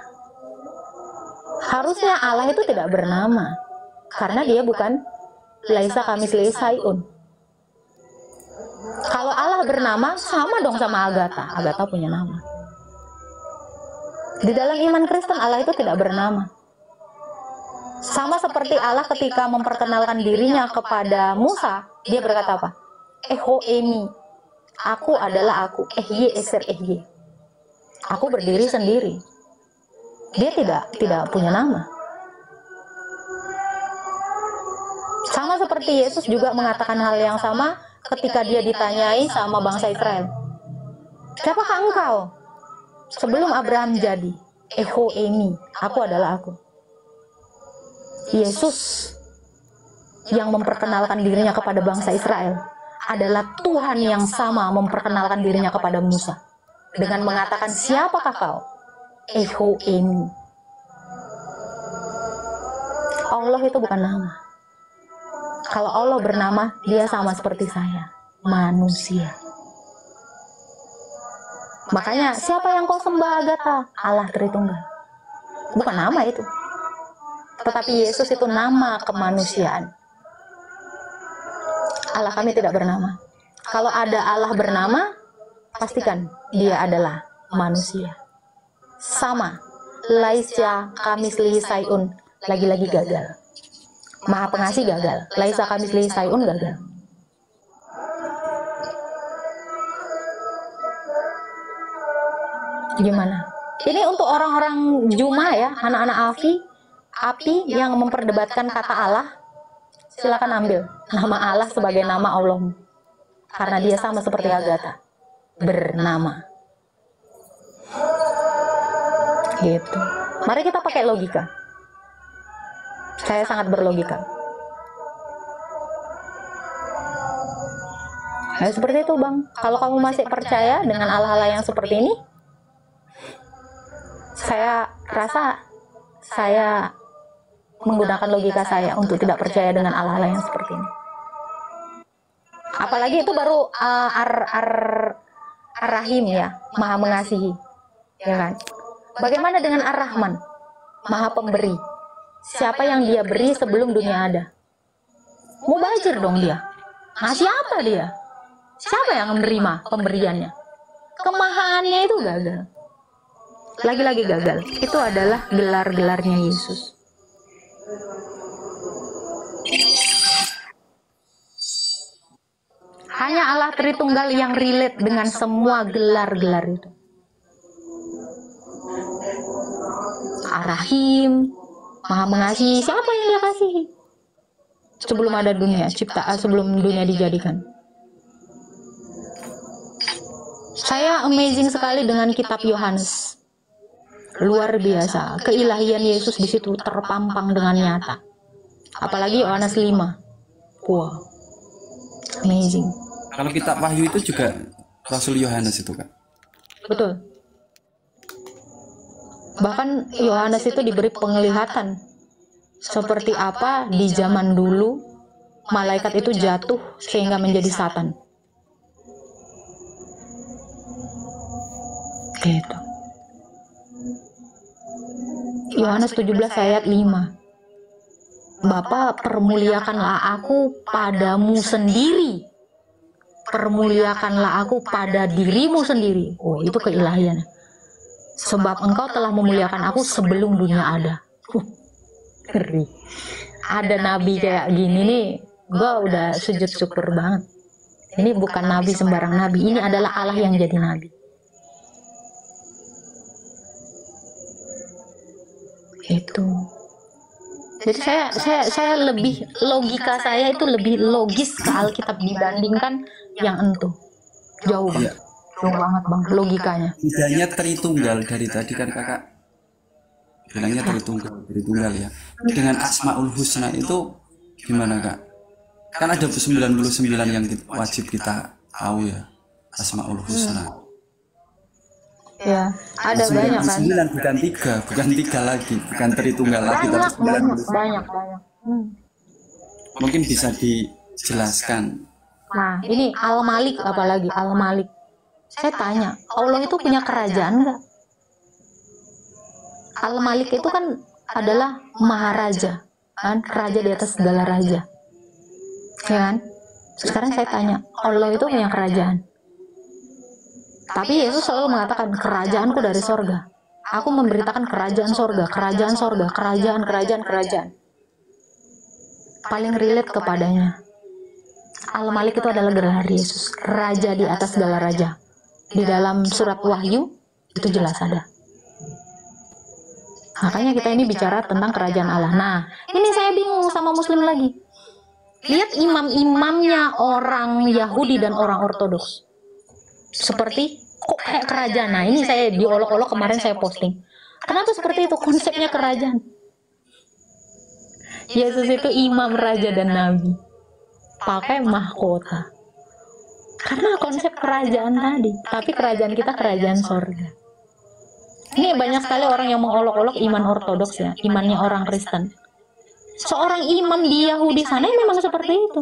C: Harusnya Allah itu tidak bernama, karena dia bukan laisa kamitslihi syai'un. Kalau Allah bernama, sama dong sama Agatha. Agatha punya nama. Di dalam iman Kristen, Allah itu tidak bernama. Sama seperti Allah ketika memperkenalkan dirinya kepada Musa, dia berkata apa? Eho emi, aku adalah aku. Ehye eser ehye. Aku berdiri sendiri. Dia tidak punya nama. Sama seperti Yesus juga mengatakan hal yang sama ketika dia ditanyai sama bangsa Israel. Siapakah engkau? Sebelum Abraham jadi, Eho emi, aku adalah aku. Yesus yang memperkenalkan dirinya kepada bangsa Israel adalah Tuhan yang sama memperkenalkan dirinya kepada Musa dengan mengatakan, siapakah kau? Eho emi. Allah itu bukan nama. Kalau Allah bernama, dia sama seperti saya, manusia. Makanya siapa yang kau sembah Agatha? Allah Tritunggal. Bukan nama itu. Tetapi Yesus itu nama kemanusiaan. Allah kami tidak bernama. Kalau ada Allah bernama, pastikan dia adalah manusia. Sama. Laisa kamitslihi syai'un, lagi-lagi gagal. Maha pengasih gagal. Laisa kamitslihi syai'un gagal. Gimana? Ini untuk orang-orang Juma ya, anak-anak api yang memperdebatkan kata Allah, silakan ambil nama Allah sebagai nama Allah, karena dia sama seperti Agatha, bernama. Gitu. Mari kita pakai logika. Saya sangat berlogika. Nah, seperti itu, Bang. Kalau kamu masih percaya dengan Allah-Allah yang seperti ini, saya rasa saya menggunakan logika saya untuk tidak percaya dengan Allah-Allah yang seperti ini. Apalagi itu baru Ar-Rahim ya, Maha Mengasihi, ya kan? Bagaimana dengan Ar-Rahman, Maha Pemberi? Siapa yang dia beri sebelum dunia ada? Mubazir dong dia. Ngasih apa dia? Siapa yang menerima pemberiannya? Kemahaannya itu gagal. Lagi-lagi gagal. Itu adalah gelar-gelarnya Yesus. Hanya Allah Tritunggal yang relate dengan semua gelar-gelar itu. Ar-Rahim, Maha mengasihi siapa yang dia kasihi? Sebelum ada dunia, sebelum dunia dijadikan. Saya amazing sekali dengan kitab Yohanes. Luar biasa, keilahian Yesus di situ terpampang dengan nyata. Apalagi Yohanes 5. Wow. Amazing.
P: Kalau kitab Wahyu itu juga Rasul Yohanes itu, Kak.
C: Betul. Bahkan Yohanes itu diberi penglihatan seperti apa di zaman dulu malaikat itu jatuh sehingga menjadi Satan. Gitu. Yohanes 17 ayat 5. Bapa, permuliakanlah aku padamu sendiri. Permuliakanlah aku pada dirimu sendiri. Oh, itu keilahian. Sebab engkau telah memuliakan aku sebelum dunia ada. Ngeri. Ada nabi kayak gini nih, gue udah sujud syukur banget. Ini bukan nabi sembarang nabi, ini adalah Allah yang jadi nabi. Itu. Jadi saya lebih, logika saya itu lebih logis ke Alkitab dibandingkan yang entuh. Jauh banget. Jauh banget bang, logikanya.
P: Tidaknya Tritunggal dari tadi kan kakak bilangnya Tritunggal ya. Dengan Asmaul Husna itu gimana kak? Kan ada 99 yang wajib kita tahu ya, Asmaul Husna.
C: Ya, ada banyak kan.
P: 9 bukan tiga lagi, bukan Tritunggal lagi, tapi
C: banyak.
P: Mungkin bisa dijelaskan.
C: Nah, ini Al-Malik, apalagi Al-Malik. Saya tanya, Allah itu punya kerajaan nggak? Al-Malik itu kan adalah maharaja, kan? Raja di atas segala raja, ya kan? Sekarang saya tanya, Allah itu punya kerajaan. Tapi Yesus selalu mengatakan, kerajaanku dari sorga. Aku memberitakan kerajaan sorga, kerajaan. Paling relate kepadanya. Al-Malik itu adalah gelar Yesus, raja di atas segala raja. Di dalam surat Wahyu itu jelas ada. Makanya kita ini bicara tentang kerajaan Allah. Nah, ini saya bingung sama Muslim lagi. Lihat imam-imamnya orang Yahudi dan orang Ortodoks. Seperti kok kayak kerajaan. Nah, ini saya diolok-olok kemarin saya posting. Kenapa seperti itu konsepnya kerajaan? Yesus itu imam, raja dan nabi. Pakai mahkota. Karena konsep kerajaan tadi, tapi kerajaan kita kerajaan sorga. Ini banyak sekali orang yang mengolok-olok iman ortodoks ya, imannya orang Kristen. Seorang imam di Yahudi sana memang seperti itu.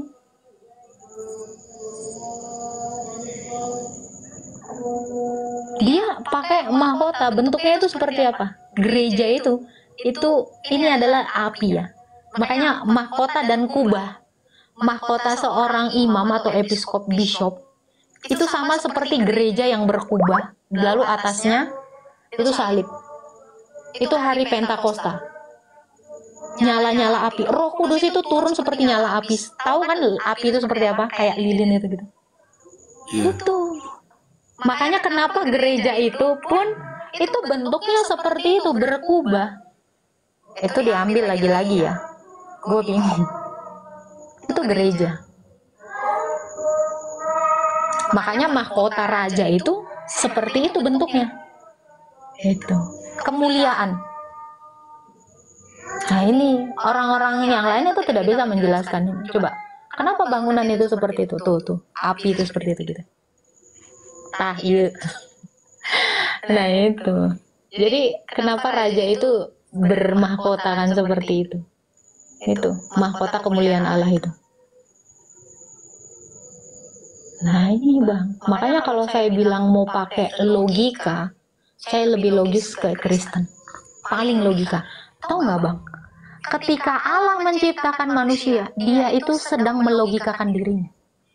C: Dia pakai mahkota, bentuknya itu seperti apa? Gereja itu ini adalah api ya. Makanya mahkota dan kubah. Mahkota seorang imam atau episkop bishop itu sama seperti gereja yang berkubah, lalu atasnya itu salib. Itu hari Pentakosta. Nyala-nyala api. Roh Kudus itu turun seperti nyala api. Tahu kan api itu seperti apa? Kayak lilin itu gitu. Itu. Makanya kenapa gereja itu pun itu bentuknya seperti itu, berkubah. Itu diambil lagi-lagi ya. Gue bingung. Itu gereja. Makanya mahkota raja itu seperti itu bentuknya. Itu kemuliaan. Nah ini orang-orang yang lain itu tidak bisa menjelaskan ini. Coba, kenapa bangunan itu seperti itu? Tuh, api itu seperti itu gitu. Iya. Nah itu. Jadi kenapa raja itu bermahkotakan seperti itu? Itu mahkota kemuliaan Allah itu. Nah ini bang, makanya kalau saya bilang mau pakai logika, saya lebih logis ke Kristen, paling logika. Tahu nggak bang? Ketika Allah menciptakan manusia, Dia itu sedang melogikakan dirinya,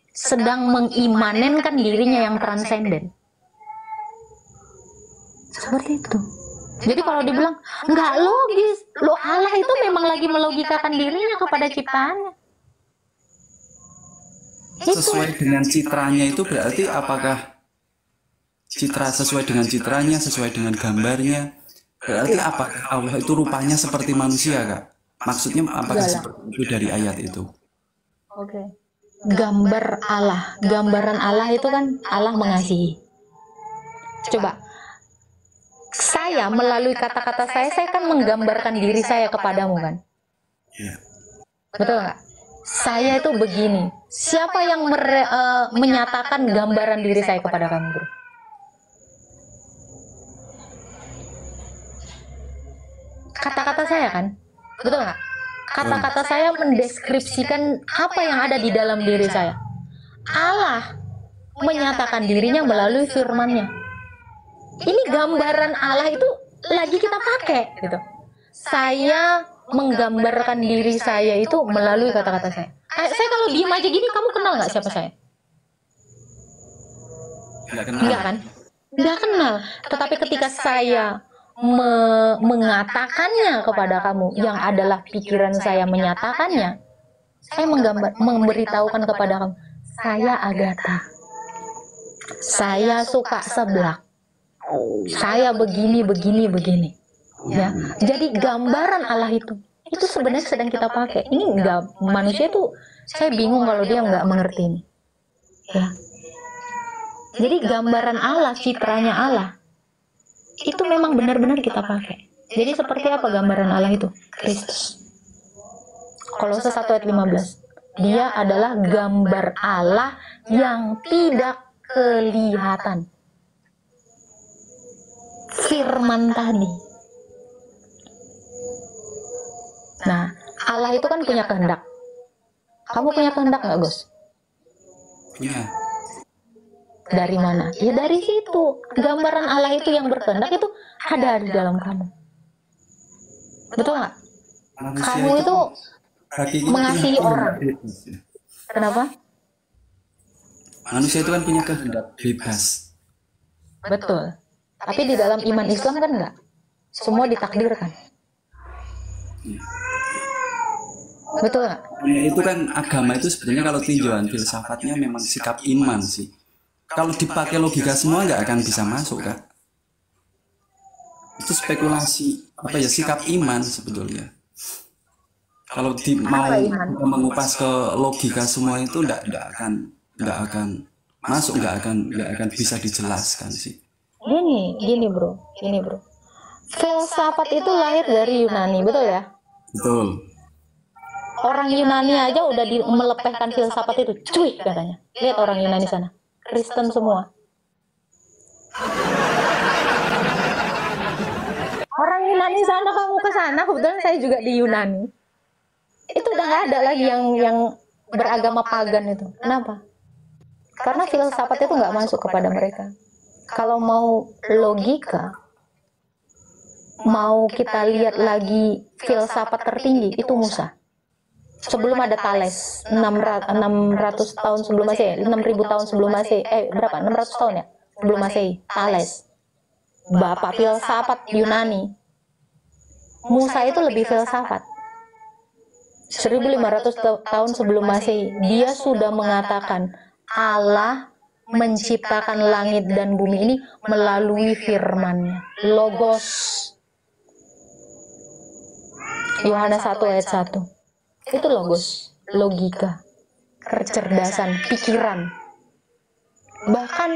C: sedang mengimanenkan dirinya yang transenden. Seperti itu. Jadi kalau dibilang nggak logis, lo Allah itu memang lagi melogikakan dirinya kepada ciptaannya.
P: Sesuai dengan citranya itu berarti apakah citra sesuai dengan citranya, sesuai dengan gambarnya, Berarti apakah Allah itu rupanya seperti manusia, Kak? Maksudnya apakah seperti itu dari ayat itu?
C: Oke. Gambar Allah, gambaran Allah itu kan Allah mengasihi. Coba, saya melalui kata-kata saya kan menggambarkan diri saya kepadamu kan? Betul nggak? Saya itu begini. Siapa yang menyatakan gambaran diri saya kepada kamu, bro? Kata-kata saya kan? Betul nggak? Kata-kata saya mendeskripsikan apa yang ada di dalam diri saya. Allah menyatakan dirinya melalui firman-Nya. Ini gambaran Allah itu lagi kita pakai gitu. Saya menggambarkan diri saya itu melalui kata-kata saya. Saya kalau diem aja gini, kamu kenal nggak siapa saya? Enggak kan? Enggak kenal. Tetapi ketika saya mengatakannya kepada kamu, yang adalah pikiran saya menyatakannya, saya memberitahukan kepada kamu, saya Agatha, saya suka seblak, saya begini. Ya, jadi gambaran Allah itu sebenarnya sedang kita pakai. Ini enggak, manusia itu saya bingung kalau dia nggak mengerti ini. Ya, jadi gambaran Allah, citranya Allah itu memang benar-benar kita pakai. Jadi seperti apa gambaran Allah itu? Kristus. Kolose 1 ayat 15. Dia adalah gambar Allah yang tidak kelihatan. Firman tadi. Nah, Allah itu kan punya kehendak. Kamu punya kehendak nggak, Gus?
P: Punya.
C: Dari mana? Ya dari situ. Gambaran Allah itu yang berkehendak itu ada di dalam kamu. Betul nggak? Kamu itu mengasihi orang. Kenapa?
P: Manusia itu kan punya kehendak bebas.
C: Betul. Tapi di dalam iman Islam kan enggak. Semua ditakdirkan. Betul nggak?
P: Ya, itu kan agama itu sebenarnya kalau tinjauan filsafatnya memang sikap iman sih. Kalau dipakai logika semua nggak akan bisa masuk, Kak. Itu spekulasi sikap iman sebetulnya. Kalau mau mengupas ke logika semua itu nggak akan masuk, nggak akan bisa dijelaskan sih.
C: Gini bro. Filsafat itu lahir dari Yunani, betul ya?
P: Betul.
C: Orang Yunani aja udah melepehkan filsafat itu, cuy katanya. Lihat orang Yunani sana. Kristen semua. Orang Yunani sana, kamu ke sana, kebetulan saya juga di Yunani. Itu udah nggak ada lagi yang beragama pagan itu. Kenapa? Karena filsafat itu nggak masuk kepada mereka. Kalau mau logika, mau kita lihat lagi filsafat tertinggi, itu Musa. Sebelum ada Thales, 600 tahun sebelum Masehi, 6.000 tahun sebelum Masehi, berapa? 600 tahun ya? Sebelum Masehi, Thales. Bapak filsafat Yunani. Musa itu lebih filsafat. 1.500 tahun sebelum Masehi, dia sudah mengatakan Allah menciptakan langit dan bumi ini melalui firman-Nya. Logos. Yohanes 1 ayat 1. Itu logos, logika, kecerdasan, pikiran. Bahkan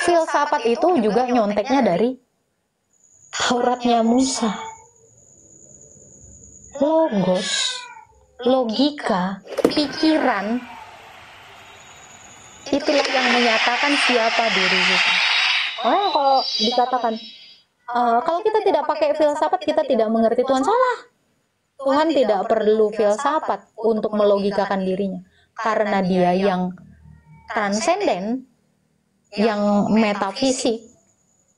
C: filsafat itu juga nyonteknya dari Tauratnya Musa. Logos, logika, pikiran, itulah yang menyatakan siapa diri kita. Kalau dikatakan, kalau kita tidak pakai filsafat, kita tidak mengerti Tuhan, salah. Tuhan tidak perlu filsafat untuk melogikakan dirinya. Karena dia yang transenden, yang metafisik,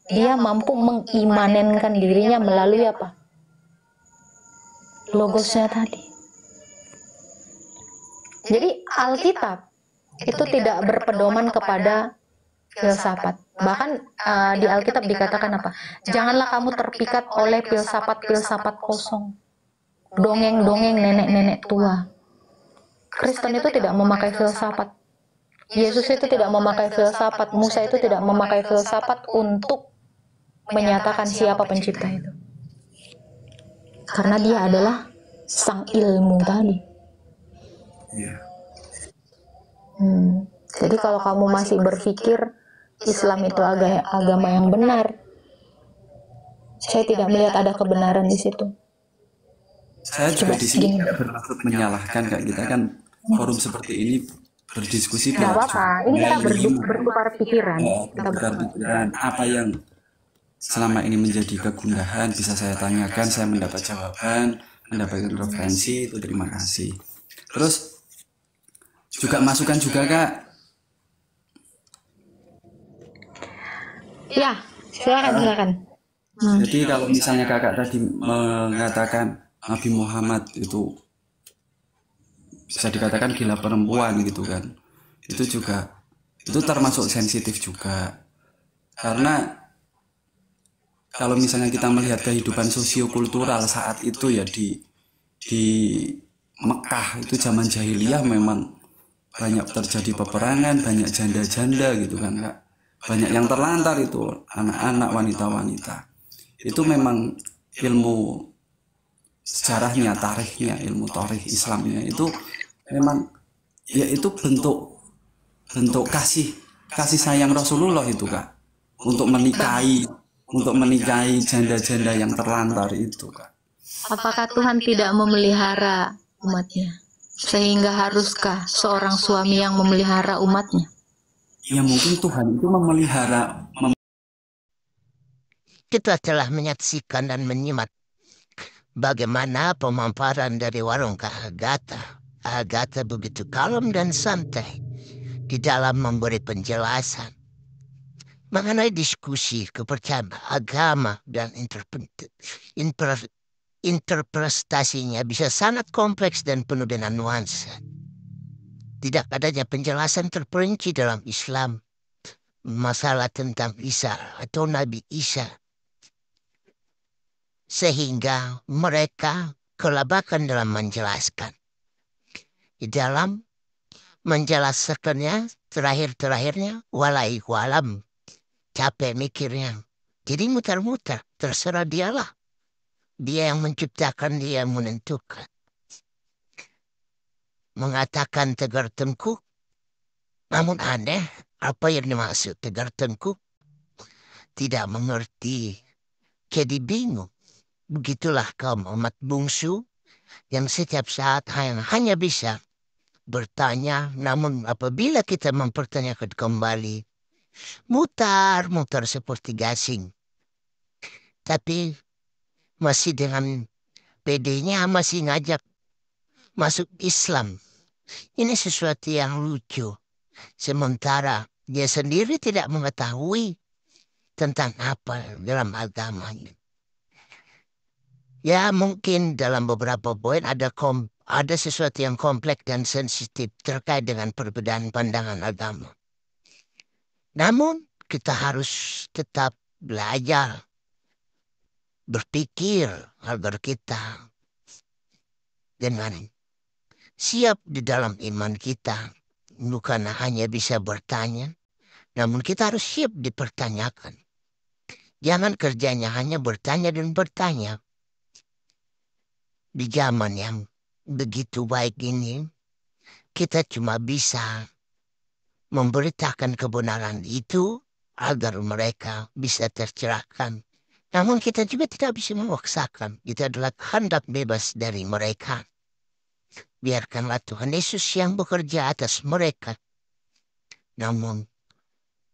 C: dia mampu mengimanenkan dirinya melalui apa? Logosnya tadi. Jadi Alkitab itu tidak berpedoman kepada filsafat. Bahkan di Alkitab dikatakan apa? Janganlah kamu terpikat oleh filsafat-filsafat kosong. Dongeng-dongeng nenek-nenek tua. Kristen itu tidak memakai filsafat. Yesus itu tidak memakai filsafat. Musa itu tidak memakai filsafat untuk menyatakan siapa pencipta itu. karena dia adalah sang ilmu tadi.
P: Iya.
C: Jadi kalau kamu masih berpikir Islam itu agama yang benar, saya tidak melihat ada kebenaran di situ.
P: Saya juga di sini tidak bermaksud menyalahkan, Kak. Kita kan forum seperti ini berdiskusi
C: Tidak apa-apa, ini kita bertukar pikiran.
P: bertukar pikiran. Apa yang selama ini menjadi kegundahan bisa saya tanyakan, saya mendapat jawaban, mendapatkan referensi, itu terima kasih. Terus juga masukan juga, Kak.
C: Ya, silakan.
P: Jadi kalau misalnya kakak tadi mengatakan Nabi Muhammad itu bisa dikatakan gila perempuan gitu kan, itu termasuk sensitif juga, karena kalau misalnya kita melihat kehidupan sosiokultural saat itu ya di Mekah itu zaman jahiliyah memang banyak terjadi peperangan, banyak janda-janda gitu kan, Kak. Banyak yang terlantar itu, anak-anak, wanita-wanita. Itu memang ilmu sejarahnya, tarikhnya, ilmu tarikh Islamnya itu memang ya itu bentuk kasih sayang Rasulullah itu, Kak, untuk menikahi janda-janda yang terlantar itu, Kak.
C: Apakah Tuhan tidak memelihara umatnya? Sehingga haruskah seorang suami yang memelihara umatnya?
P: Ya mungkin Tuhan itu memelihara.
A: Kita telah menyaksikan dan menyimak bagaimana pemaparan dari warung Kak Agatha. Agatha begitu kalem dan santai di dalam memberi penjelasan mengenai diskusi kepercayaan agama dan interpretasinya bisa sangat kompleks dan penuh dengan nuansa. Tidak adanya penjelasan terperinci dalam Islam masalah tentang Isa atau Nabi Isa, sehingga mereka kelabakan dalam menjelaskan. Di dalam menjelaskannya terakhirnya walaihualam, capek mikirnya. Jadi muter-muter, terserah dialah. Dia yang menciptakan, dia yang menentukan. Mengatakan tegar tengkuk, namun aneh, apa yang dimaksud tegar tengkuk? Tidak mengerti, jadi bingung. Begitulah kaum umat bungsu yang setiap saat hanya bisa bertanya, namun apabila kita mempertanyakan kembali, mutar-mutar seperti gasing. Tapi masih dengan pedenya masih ngajak masuk Islam. Ini sesuatu yang lucu. Sementara dia sendiri tidak mengetahui tentang apa dalam agamanya. Ya mungkin dalam beberapa poin ada sesuatu yang kompleks dan sensitif terkait dengan perbedaan pandangan agama. Namun kita harus tetap belajar, berpikir agar kita dengan siap di dalam iman kita. Bukan hanya bisa bertanya, namun kita harus siap dipertanyakan. Jangan kerjanya hanya bertanya dan bertanya. Di zaman yang begitu baik ini, kita cuma bisa memberitakan kebenaran itu agar mereka bisa tercerahkan. Namun kita juga tidak bisa memaksakan. Itu adalah kehendak bebas dari mereka. Biarkanlah Tuhan Yesus yang bekerja atas mereka. Namun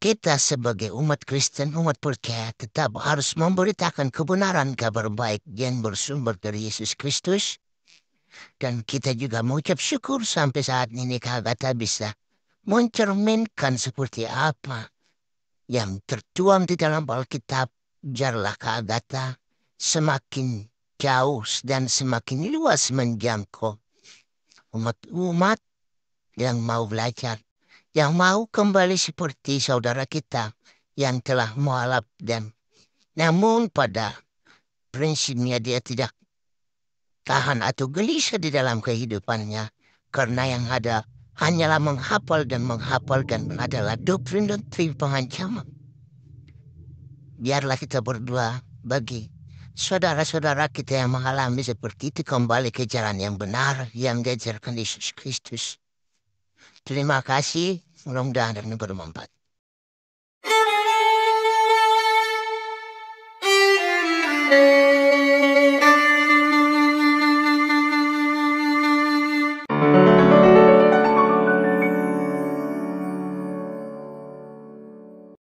A: kita sebagai umat Kristen, umat percaya tetap harus memberitakan kebenaran kabar baik yang bersumber dari Yesus Kristus. Dan kita juga mengucap syukur sampai saat ini Kak Agatha bisa mencerminkan seperti apa yang tertuang di dalam Alkitab. Biarlah Kak Agatha semakin jauh dan semakin luas menjangkau umat-umat yang mau belajar, yang mau kembali seperti saudara kita yang telah mualaf dan namun pada prinsipnya dia tidak tahan atau gelisah di dalam kehidupannya karena yang ada hanyalah menghafal dan adalah doktrin-doktrin pengancaman. Biarlah kita berdoa bagi saudara-saudara kita yang mengalami seperti itu kembali ke jalan yang benar yang diajarkan Yesus Kristus. Terima kasih, mudah-mudahan ini bermanfaat.